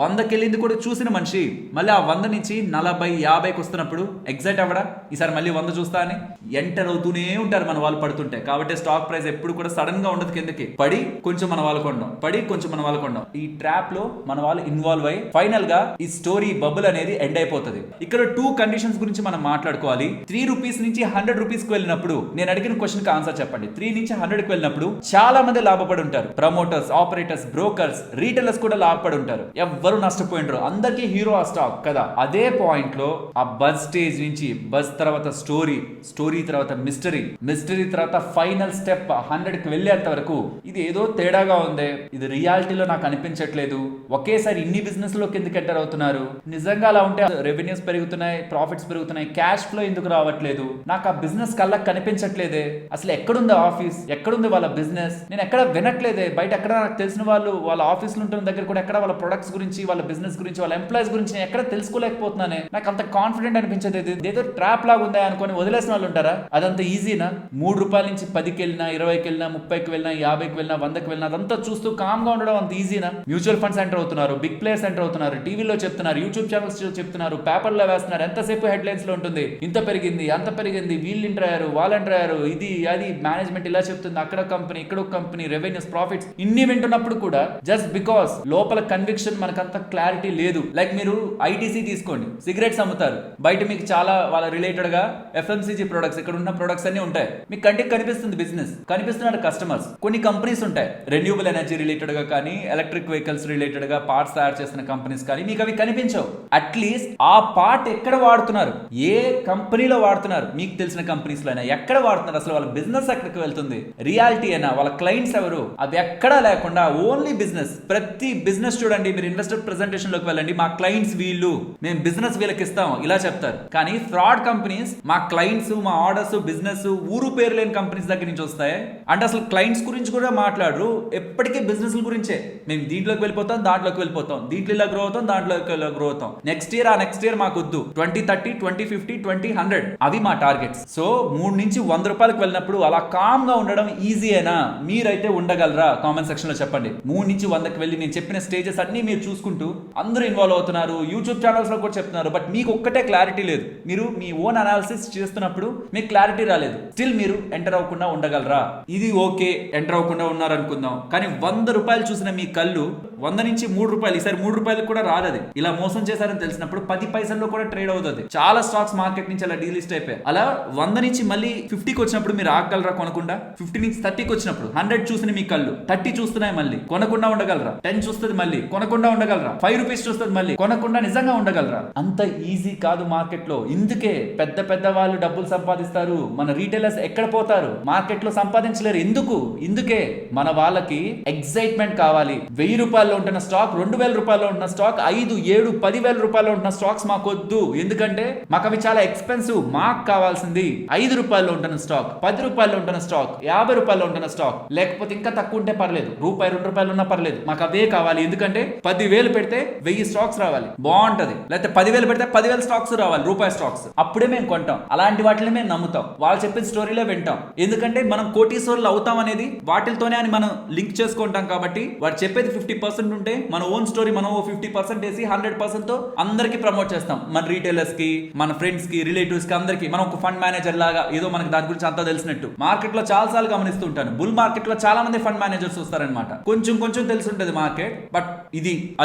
100కి వెళ్ళింది కూడా చూసిన మనిషి మళ్ళీ ఆ 100 నుంచి 40 50కి వస్తున్నప్పుడు ఎగ్జైట్ అవ్వడా, ఈసారి మళ్ళీ 100 చూస్తా అని ఎంటర్ అవుతూనే ఉంటారు మన వాళ్ళు పడుతుంటే. కాబట్టి స్టాక్ ప్రైస్ ఎప్పుడు కూడా సడన్ గా ఉండదు, కిందకి పడి కొంచెం మన వాళ్ళు కొండం, పడి కొంచెం మన వాళ్ళు కొండం. ఈ ట్రాప్ లో మన వాళ్ళు ఇన్వాల్వ్ అయ్యి ఫైనల్ గా ఈ స్టోరీ బబుల్ అనేది ఎండ్ అయిపోతుంది. ఇక్కడ 2 కండిషన్స్ గురించి మనం మాట్లాడుకోవాలి. 3 రూపీస్ నుంచి 100 రూపీస్ కి వెళ్ళినప్పుడు నేను అడిగిన క్వశ్చన్ కి ఆన్సర్ చెప్పండి. 3 నుంచి 100 కి వెళ్ళినప్పుడు చాలా మంది లాభపడి ఉంటారు. ప్రమోటర్స్, ఆపరేటర్స్, బ్రోకర్స్, రీటైలర్స్ కూడా లాభపడి ఉంటారు. ఎవ్వరు నష్టపోయింటారు, అందరికీ హీరో ఆ స్టాక్ కదా. అదే పాయింట్ లో ఆ బజ్ స్టేజ్ నుంచి బజ్ తర్వాత స్టోరీ తర్వాత మిస్టరీ తర్వాత ఫైనల్ స్టెప్ 100 కి వెళ్ళేంత వరకు ఇది ఏదో తేడాగా ఉంది, ఇది రియాలిటీలో నాకు అనిపించట్లేదు, ఒకేసారి ఇన్ని బిజినెస్ లో కిందకి ఎంటర్ అవుతున్నారు, నిజంగా అలా ఉంటే రెవెన్యూస్ పెరుగుతున్నాయి, ప్రాఫిట్స్ పెరుగుతున్నాయి, క్యాష్ ఫ్లో ఎందుకు రావట్లేదు, నాకు ఆ బిజినెస్ కళ్ళకి కనిపించట్లేదే, అసలు ఎక్కడుంది ఆఫీస్, ఎక్కడుంది వాళ్ళ బిజినెస్, నేను ఎక్కడ వినట్లేదే, బయట ఎక్కడ నాకు తెలిసిన వాళ్ళు వాళ్ళ ఆఫీసులు ఉంటున్న దగ్గర కూడా ఎక్కడ వాళ్ళ ప్రొడక్ట్స్ గురించి, వాళ్ళ బిజినెస్ గురించి, వాళ్ళ ఎంప్లాయీస్ గురించి నేను ఎక్కడ తెలుసుకోలేకపోతున్నానే, నాకు అంత కాన్ఫిడెంట్ అనిపించదు, ఏదో ట్రాప్ లాగా ఉందా అనుకొని వదిలేసిన వాళ్ళు ఉంటారా. అదంతా ఈజీనా? 3 రూపాయల నుంచి 10కి వెళ్ళినా, 20కి వెళ్ళినా, 30కి వెళ్ళినా, 50కి వెళ్ళినా, 100కి వెళ్ళినా అదంతా చూస్తూ కామ్ గా ఉండడం అంత ఈజీనా? మ్యూచువల్ ఫండ్స్ ఎంటర్ అవుతున్నారు, బిగ్ ప్లేయర్స్ ఎంటర్ అవుతున్నారు, టీవీలో చెప్తున్నారు, యూట్యూబ్ ఛానల్స్ చెప్తున్నారు, పేపర్లో వేస్తున్నారు, ఎంతసేపు హెడ్ లైన్స్ లో ఉంటుంది, ఇంత పెరిగింది అంత పెరిగింది, వీళ్ళు ఎంటర్ అయ్యారు, వాళ్ళు ఎంటర్ అయ్యారు, ఇది అది మేనేజ్మెంట్ ఇలా చెప్తుంది, అక్కడ కంపెనీ ఇక్కడ కంపెనీ, రెవెన్యూస్, ప్రాఫిట్స్ ఇన్ని వింటున్నప్పుడు కూడా జస్ట్ బికాస్ లోపల కన్విక్షన్ మనకంత క్లారిటీ లేదు. లైక్ మీరు ఐటీసీ తీసుకోండి, సిగరెట్స్ అమ్ముతారు, బయట మీకు చాలా వాళ్ళ రిలేటెడ్ గా ఎఫ్ఎంసీజీ ప్రొడక్ట్స్, ఇక్కడ ఉన్న ప్రొడక్ట్స్ అన్ని ఉంటాయి, మీకు కంటికి కనిపిస్తుంది బిజినెస్, కనిపిస్తున్నారు కస్టమర్స్. కొన్ని కంపెనీస్ ఉంటాయి రెన్యూబుల్ ఎనర్జీ రిలేటెడ్ గా కానీ, ఎలక్ట్రిక్ వెహికల్స్ రిలేటెడ్ గా పార్ట్స్ తయారు చేస్తున్న కంపెనీస్ కానీ, మీకు అవి కనిపించవు. అట్లీస్ట్ ఆ పార్ట్ ఎక్కడ వాడుతున్నారు, ఏ కంపెనీలో వాడుతున్నారు, మీకు తెలిసిన కంపెనీస్ లో అయినా ఎక్కడ వాడుతున్నారు, అసలు వాళ్ళ బిజినెస్ ఎక్కడికి వెళ్తుంది, రియాలిటీ అయినా, వాళ్ళ క్లయింట్స్ ఎవరు, అది ఎక్కడా లేకుండా ఓన్లీ బిజినెస్. ప్రతి బిజినెస్ చూడండి, మీరు ఇన్వెస్టర్ ప్రెజెంటేషన్ లోకి వెళ్ళండి, మా క్లయింట్స్ వీళ్ళు, మేము బిజినెస్ వీళ్ళకి ఇస్తాం ఇలా చెప్తారు. కానీ ఫ్రాడ్ కంపెనీస్ మా క్లయింట్స్, మా ఆర్డర్స్, బిజినెస్ ఊరు పేరు లేని కంపెనీస్ దగ్గర నుంచి వస్తాయి. అంటే అసలు క్లయింట్స్ గురించి కూడా మాట్లాడరు, ఎప్పటికీ బిజినెస్ గురించే. మేము దీంట్లోకి వెళ్ళిపోతాం, దాంట్లోకి వెళ్ళిపోతాం, దీంట్లో ఇలా గ్రో అవుతాం, దాంట్లోకి ఇలా గ్రో అవుతాం, నెక్స్ట్ ఇయర్ మాకు వద్దు, 2030, 2050, 2000 అవి మా టార్గెట్. టార్గెట్స్. సో 3 నుంచి 100 రూపాయలకు వెళ్ళినప్పుడు అలా కామ్ గా ఉండడం ఈజీ అయినా మీరైతే ఉండగలరా? కామెంట్ సెక్షన్ లో చెప్పండి. 3 నుంచి 100కి వెళ్ళి నేను చెప్పిన స్టేజెస్ అన్ని మీరు చూసుకుంటూ అందరూ ఇన్వాల్వ్ అవుతున్నారు, యూట్యూబ్ ఛానల్స్ లో కూడా చెప్తున్నారు, బట్ మీకు ఒక్కటే క్లారిటీ లేదు. మీరు మీ ఓన్ అనాలిసిస్ చేస్తున్నప్పుడు మీకు క్లారిటీ రాలేదు. స్టిల్ మీరు ఎంటర్ అవ్వకుండా ఉండగలరా? ఇది ఓకే, ఎంటర్ అవ్వకుండా ఉన్నారనుకుందాం. కానీ 100 రూపాయలు చూసిన మీ కళ్ళు 100 నుంచి 3 రూపాయలు, ఈసారి 3 రూపాయలకు కూడా రాదది. ఇలా మోసం చేశారని తెలిసినప్పుడు 10 పైసల్లో కూడా ట్రేడ్ అవుతుంది. చాలా స్టాక్స్ మార్కెట్ నుంచి అలా డీలిస్ట్ అయిపోయాయి. అలా 100 నుంచి మళ్ళీ 50కి వచ్చినప్పుడు మీరు ఆగగలరా కొనకుండా? 50 నుంచి 30కి వచ్చినప్పుడు 100 చూసిన మీ కళ్ళు 30 చూస్తున్నాయి, మళ్ళీ కొనకుండా ఉండగలరా? 10 చూస్తుంది, మళ్ళీ కొనకుండా ఉండగలరా? 5 రూపీస్ చూస్తుంది, మళ్ళీ కొనకుండా నిజంగా ఉండగలరా? అంత ఈజీ కాదు మార్కెట్ లో. ఇందుకే పెద్ద పెద్ద వాళ్ళు డబ్బులు సంపాదిస్తారు, మన రీటైలర్స్ ఎక్కడ పోతారు? మార్కెట్ లో సంపాదించలేరు. ఇందుకే మన వాళ్ళకి ఎక్సైట్మెంట్ కావాలి. 1000 రూపాయల్లో ఉంటున్న స్టాక్ 2000 రూపాయల్లో ఉంటున్న స్టాక్ 5, 7, 10,000 రూపాయల్లో ఉంటున్న స్టాక్స్ మాకు వద్దు. ఎందుకంటే మాకు అవి చాలా ఎక్స్పెన్సివ్. మాకు కావాల్సింది 5 రూపాయల్లో ఉంటున్న స్టాక్, 10 రూపాయల్లో ఉంటున్న స్టాక్, 50 రూపాయల్లో ఉంటున్న స్టాక్, లేకపోతే ఇంకా తక్కువ ఉంటే పర్లేదు, రూపాయి 2 రూపాయలు ఉన్నా పర్లేదు, మాకు అవే కావాలి. ఎందుకంటే 10,000 పెడితే 1000 స్టాక్స్ రావాలి, బాగుంటది. లేకపోతే 10,000 పెడితే 10,000 స్టాక్స్ రావాలి, రూపాయి స్టాక్స్. అప్పుడే మేము కొంటాం. అలాంటి వాటిని మేము నమ్ముతాం. వాళ్ళు చెప్పిన స్టోరీలే వింటాం. ఎందుకంటే మనం కోటీశ్వరులు అవుతాం అనేది వాటితోనే అని మనం లింక్ చేసుకుంటాం. కాబట్టి వాడు చెప్పేది 50% ఉంటే మన ఓన్ స్టోరీ మనం 50% వేసి 100% తో అందరికి ప్రమోట్ చేస్తాం. మన రీటైలర్స్ కి, మన ఫ్రెండ్స్ కి, రిలేటివ్స్ కి, అందరికి మనం ఒక ఫండ్ మేనేజర్ లాగా ఏదో మనకి దాని గురించి అంతా తెలిసినట్టు. మార్కెట్ లో చాలా సార్లు గమనిస్తూ ఉంటాను, బుల్ మార్కెట్ లో చాలా మంది ఫండ్ మేనేజర్స్ వస్తారనమాట. కొంచెం తెలుసుంటది మార్కెట్, బట్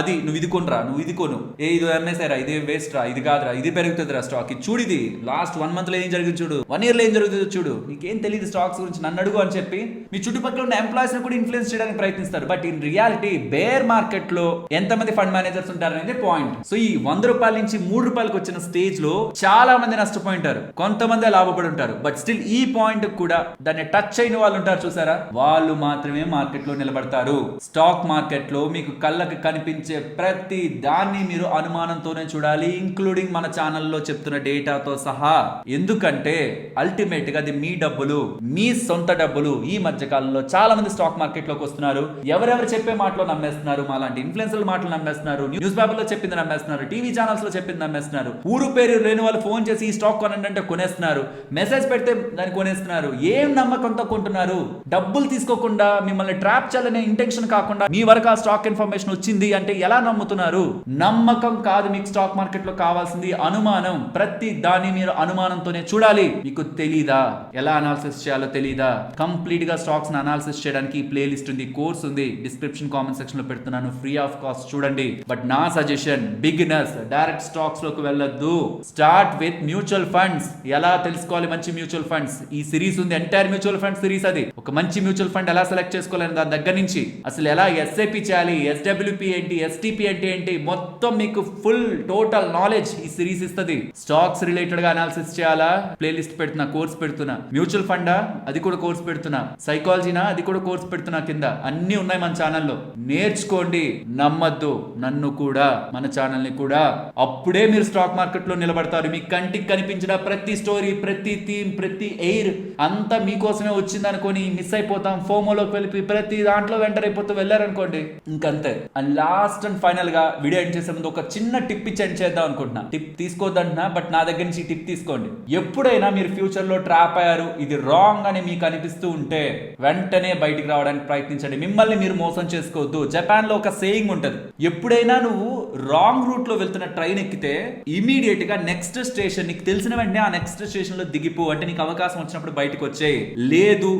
అది నువ్వు ఇది కొనరా, నువ్వు ఇది కొను, ఇది ఎంఎస్ఐరా, ఇది వేస్ట్ రా, ఇది కాదురా, ఇది పెరుగుతుందిరా స్టాక్, ఇది చూడు, ఇది లాస్ట్ 1 మంత్ లో ఏం జరిగింది చూడు, 1 ఇయర్ లో ఏం జరుగుతుందో చూడు, నీకేం తెలియదు స్టాక్స్ గురించి, నన్ను అడుగు అని చెప్పి మీ చుట్టుపక్కల ఉన్న ఎంప్లాయీస్ ని కూడా ఇన్ఫ్లుయెన్స్ చేయడానికి ప్రయత్నిస్తారు. But in reality bear market లో ఎంతమంది ఫండ్ మేనేజర్స్ ఉంటారనేది పాయింట్. సో ఈ 100 రూపాయల నుంచి 3 రూపాయలకు వచ్చిన స్టేజ్ లో చాలా మంది నష్టపోయి ఉంటారు, కొంతమంది లాభపడి ఉంటారు. బట్ స్టిల్ ఈ పాయింట్ కూడా దాన్ని టచ్ అయిన వాళ్ళు ఉంటారు చూసారా, వాళ్ళు మాత్రమే మార్కెట్ లో నిలబడతారు. స్టాక్ మార్కెట్ లో మీకు కళ్ళకి కనిపించే ప్రతి దాన్ని మీరు అనుమానంతోనే చూడాలి, ఇంక్లూడింగ్ మన ఛానల్లో చెప్తున్న డేటాతో సహా. ఎందుకంటే అల్టిమేట్ గా అది మీ డబ్బులు, మీ సొంత డబ్బులు. ఈ మధ్య కాలంలో చాలా మంది స్టాక్ మార్కెట్ లోకి వస్తున్నారు, ఎవరెవరు చెప్పే మాటలు నమ్మేస్తున్నారు, మాలాంటి ఇన్ఫ్లుయెన్సర్ల మాటలు నమ్మేస్తున్నారు, న్యూస్ పేపర్ లో చెప్పింది నమ్మేస్తున్నారు, టీవీ ఛానల్స్ లో చెప్పింది నమ్మేస్తున్నారు, ఊరు పేరు లేని వాళ్ళు ఫోన్ చేసి ఈ స్టాక్ కొనండి అంటే కొనేస్తున్నారు, మెసేజ్ పెడితే దాన్ని కొనేస్తున్నారు. ఏం నమ్మకంతో కొంటున్నారు? డబ్బులు తీసుకోకుండా మిమ్మల్ని ట్రాప్ చేయాలనే ఇంటెన్షన్ కాకుండా మీ వరకు ఆ స్టాక్ ఇన్ఫర్మేషన్ వచ్చింది అంటే ఎలా నమ్ముతున్నారు? నమ్మకం కాదు మీకు స్టాక్ మార్కెట్ లో కావాల్సింది, అనుమానం. ప్రతి దాన్ని మీరు అనుమానంతోనే చూడాలి. మీకు తెలీదా ఎలా అనాలిసిస్ చేయాలో? తెలీదా? కంప్లీట్ గా స్టాక్స్ అనాలిసిస్ చేయడానికి ప్లేలిస్ట్ ఉంది, కోర్స్ ఉంది, డిస్క్రిప్షన్ కామెంట్ సెక్షన్ లో పెడుతున్నాను, ఫ్రీ ఆఫ్ కాస్ట్ చూడండి. బట్ నా సజెషన్, బిగినర్స్ డైరెక్ట్ స్టాక్స్ లోకి వెళ్ళొద్దు, స్టార్ట్ విత్ మ్యూచువల్ ఫండ్స్. ఎలా తెలుసుకోవాలి మంచి మ్యూచువల్ ఫండ్స్? ఈ సిరీస్ ఉంది, ఎంటైర్ మ్యూచువల్ ఫండ్ సిరీస్. అది ఒక మంచి మ్యూచువల్ ఫండ్ ఎలా సెలెక్ట్ చేసుకోవాలని దాని దగ్గర నుంచి అసలు ఎలా ఎస్ఐపి చేయాలి, ఎస్డబ్ల్యూపి ఏంటి, ఎస్టిపి అంటే ఏంటి, మొత్తం మీకు ఫుల్ టోటల్ నాలెడ్జ్ ఈ సిరీస్ ఇస్తుంది. స్టాక్స్ రిలేటెడ్ గా అనాలిసిస్ చేయాలా? ప్లేలిస్ట్ పెడుతున్నా, కోర్స్ పెడుతున్నా. మ్యూచువల్ ఫండా? అది కూడా కోర్స్ పెడుతున్నా. సైకాలజీనా? అది కూడా కోర్స్ పెడుతున్నా. కింద అన్ని ఉన్నాయి మన ఛానల్లో, నేర్చుకోండి. నమ్మద్దు నన్ను కూడా, మన ఛానల్ ని కూడా. అప్పుడే మీరు స్టాక్ మార్కెట్ లో నిలబడతారు. మీ కంటికి కనిపించిన ప్రతి స్టోరీ, ప్రతి థీమ్, ప్రతి ఎయిర్ అంతా మీకోసమే వచ్చింది అనుకోని మిస్ అయిపోతాం. ఫోమోలోకి వెళ్ళి ప్రతి దాంట్లో వెంటర్ అయిపోతూ వెళ్ళారనుకోండి, ఇంకంతే. అండ్ లాస్ట్ అండ్ ఫైనల్ గా వీడియో ఎండ్ చేసే ముందు ఒక చిన్న టిప్ ఇచ్చి ఎండ్ చేద్దాం అనుకుంటున్నా. టిప్ తీసుకోవద్దంటున్నా, బట్ నా దగ్గర నుంచి టిప్ తీసుకోండి. ఎప్పుడైనా మీరు ఫ్యూచర్ లో ట్రాప్ అయ్యారు, ఇది రాంగ్ అని మీకు అనిపిస్తూ ఉంటే వెంటనే బయటికి రావడానికి ప్రయత్నించండి. మిమ్మల్ని మీరు మోసం చేసుకోవద్దు. జపాన్ లో ఒక సేయింగ్ ఉంటది, ఎప్పుడైనా నువ్వు రాంగ్ రూట్ లో వెళ్తున్న ట్రైన్ ఎక్కితే ఇమీడియట్ గా నెక్స్ట్ స్టేషన్ నీకు తెలిసిన వెంటనే ఆ నెక్స్ట్ స్టేషన్ లో దిగిపో, అంటే నీకు అవకాశం వచ్చినప్పుడు బయటకు వచ్చేయి. లేదు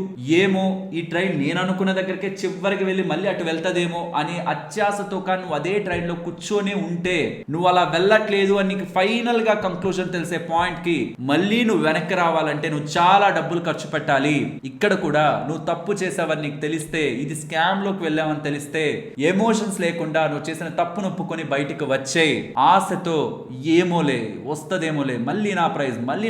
ఏమో ఈ ట్రైన్ నేను అనుకున్న దగ్గరికే చివరికి వెళ్ళి మళ్ళీ అటు వెళ్తదేమో అని అత్యాశతో కానీ నువ్వు అదే ట్రైన్ లో కూర్చొని ఉంటే, నువ్వు అలా వెళ్ళట్లేదు అని నీకు ఫైనల్ గా కంక్లూజన్ తెలిసే పాయింట్ కి మళ్ళీ నువ్వు వెనక్కి రావాలంటే నువ్వు చాలా డబ్బులు ఖర్చు పెట్టాలి. ఇక్కడ కూడా నువ్వు తప్పు చేసావని నీకు తెలిస్తే, ఇది స్కామ్ లోకి వెళ్ళావని తెలిస్తే, ఎమోషన్స్ లేకుండా నువ్వు చేసిన తప్పు నొప్పుకొని బయటికి వచ్చేయి. ఆశతో ఏమోలే వస్తదేమోలే, మళ్ళీ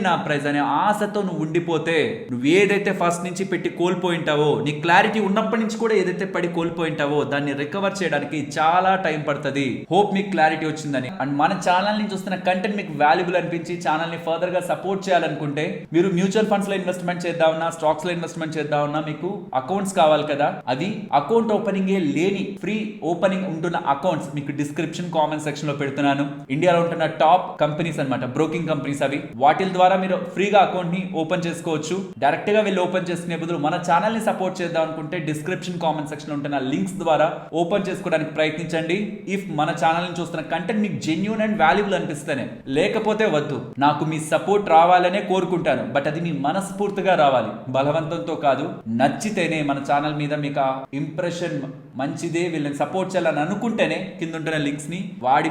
నా ప్రైజ్ అనే ఆశతో నువ్వు ఉండిపోతే, నువ్వు ఏదైతే ఫస్ట్ నుంచి పెట్టి కోల్పోయింటావో, నీ క్లారిటీ ఉన్నప్పటి నుంచి కూడా ఏదైతే పడి కోల్పోయింటావో దాన్ని రికవర్ చేయడానికి చాలా టైం పడుతుంది. హోప్ మీకు క్లారిటీ వచ్చిందని. అండ్ మన ఛానల్ నుంచి చూస్తున్న కంటెంట్ మీకు వాల్యుబుల్ అనిపించి ఛానల్ ని ఫర్దర్ గా సపోర్ట్ చేయాలనుకుంటే, మీరు మ్యూచువల్ ఫండ్స్ లో ఇన్వెస్ట్మెంట్ చేద్దామన్నా, స్టాక్స్ లో ఇన్వెస్ట్మెంట్ చేద్దామన్నా, మీకు అకౌంట్స్ కావాలి కదా, అది అకౌంట్ ఓపెనింగ్ లేని ఫ్రీ ఓపెనింగ్ ఉంటున్న అకౌంట్స్ మీకు డిస్క్రిప్షన్ కామెంట్ సెక్షన్ లో పెడుతున్నాను. ఇండియాలో ఉంటున్న టాప్ కంపెనీస్ అన్నమాట, బ్రోకింగ్ కంపెనీస్ అవి. వాటి ద్వారా మీరు మీరు ఫ్రీగా అకౌంట్ ని ఓపెన్ చేసుకోవచ్చు. డైరెక్ట్ గా వెళ్ళి ఓపెన్ చేసుకునే బదులు మన ఛానల్ ని సపోర్ట్ చేద్దాం అనుకుంటే డిస్క్రిప్షన్ కామెంట్ సెక్షన్ లో ఉంటున్న లింక్స్ ద్వారా ఓపెన్ చేసుకోవడానికి ప్రయత్నించండి. ఇఫ్ మన ఛానల్ ని చూస్తున్న కంటెంట్ మీకు జెన్యూన్ అండ్ వాల్యుబుల్ అనిపిస్తేనే, లేకపోతే వద్దు. నాకు మీ సపోర్ట్ రావాలనే కోరుకుంటాను, బట్ అది మీ మనస్ఫూర్తిగా రావాలి, బలవంతంతో కాదు. నచ్చితేనే మన ఛానల్ మీద మీకు ఆ ఇంప్రెషన్ మంచిదే, వీళ్ళని సపోర్ట్ చేయాలని అనుకుంటేనే కింద ఉంటున్న లింక్స్ ని వాడి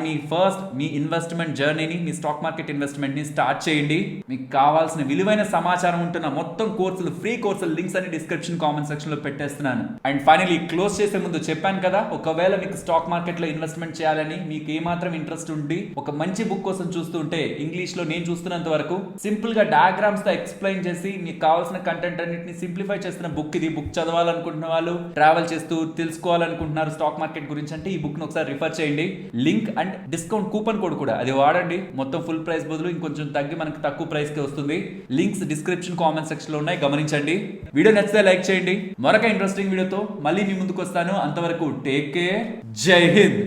మీ ఇన్వెస్ట్మెంట్ జర్నీని, మీ స్టాక్ మార్కెట్ ఇన్వెస్ట్మెంట్ ని స్టార్ట్ చేయండి. మీకు కావాల్సిన విలువైన సమాచారం ఉంటున్న మొత్తం కోర్సులు, ఫ్రీ కోర్సులు లింక్స్ అని డిస్క్రిప్షన్ కామెంట్ సెక్షన్ లో పెట్టేస్తున్నాను. అండ్ ఫైనలీ క్లోజ్ చేసే ముందు చెప్పాను కదా, ఒకవేళ మీకు స్టాక్ మార్కెట్ లో ఇన్వెస్ట్మెంట్ చేయాలని మీకు ఏమాత్రం ఇంట్రెస్ట్ ఉండి ఒక మంచి బుక్ కోసం చూస్తుంటే, ఇంగ్లీష్ లో నేను చూస్తున్నంత వరకు సింపుల్ గా డయాగ్రామ్స్ తో ఎక్స్ప్లెయిన్ చేసి మీకు కావాల్సిన కంటెంట్ అన్నిటిని సింప్లిఫై చేస్తున్న బుక్ ఇది. బుక్ చదవాలనుకుంటున్న వాళ్ళు, ట్రావెల్ చేస్తూ తెలుసుకోవాలనుకుంటున్నారు స్టాక్ మార్కెట్ గురించి అంటే ఈ బుక్ ను ఒకసారి రిఫర్ చేయండి. Link and discount coupon code కూడా అది వాడండి. మొత్తం ఫుల్ ప్రైస్ బదులు ఇంకొంచెం తగ్గి మనకి తక్కువ ప్రైస్ కి వస్తుంది. లింక్స్ డిస్క్రిప్షన్ కామెంట్ సెక్షన్ లో ఉన్నాయి, గమనించండి. వీడియో నచ్చితే లైక్ చేయండి. మరొక ఇంట్రెస్టింగ్ వీడియోతో మళ్ళీ మీ ముందుకు వస్తాను. అంతవరకు టేక్ కేర్. జై హింద్.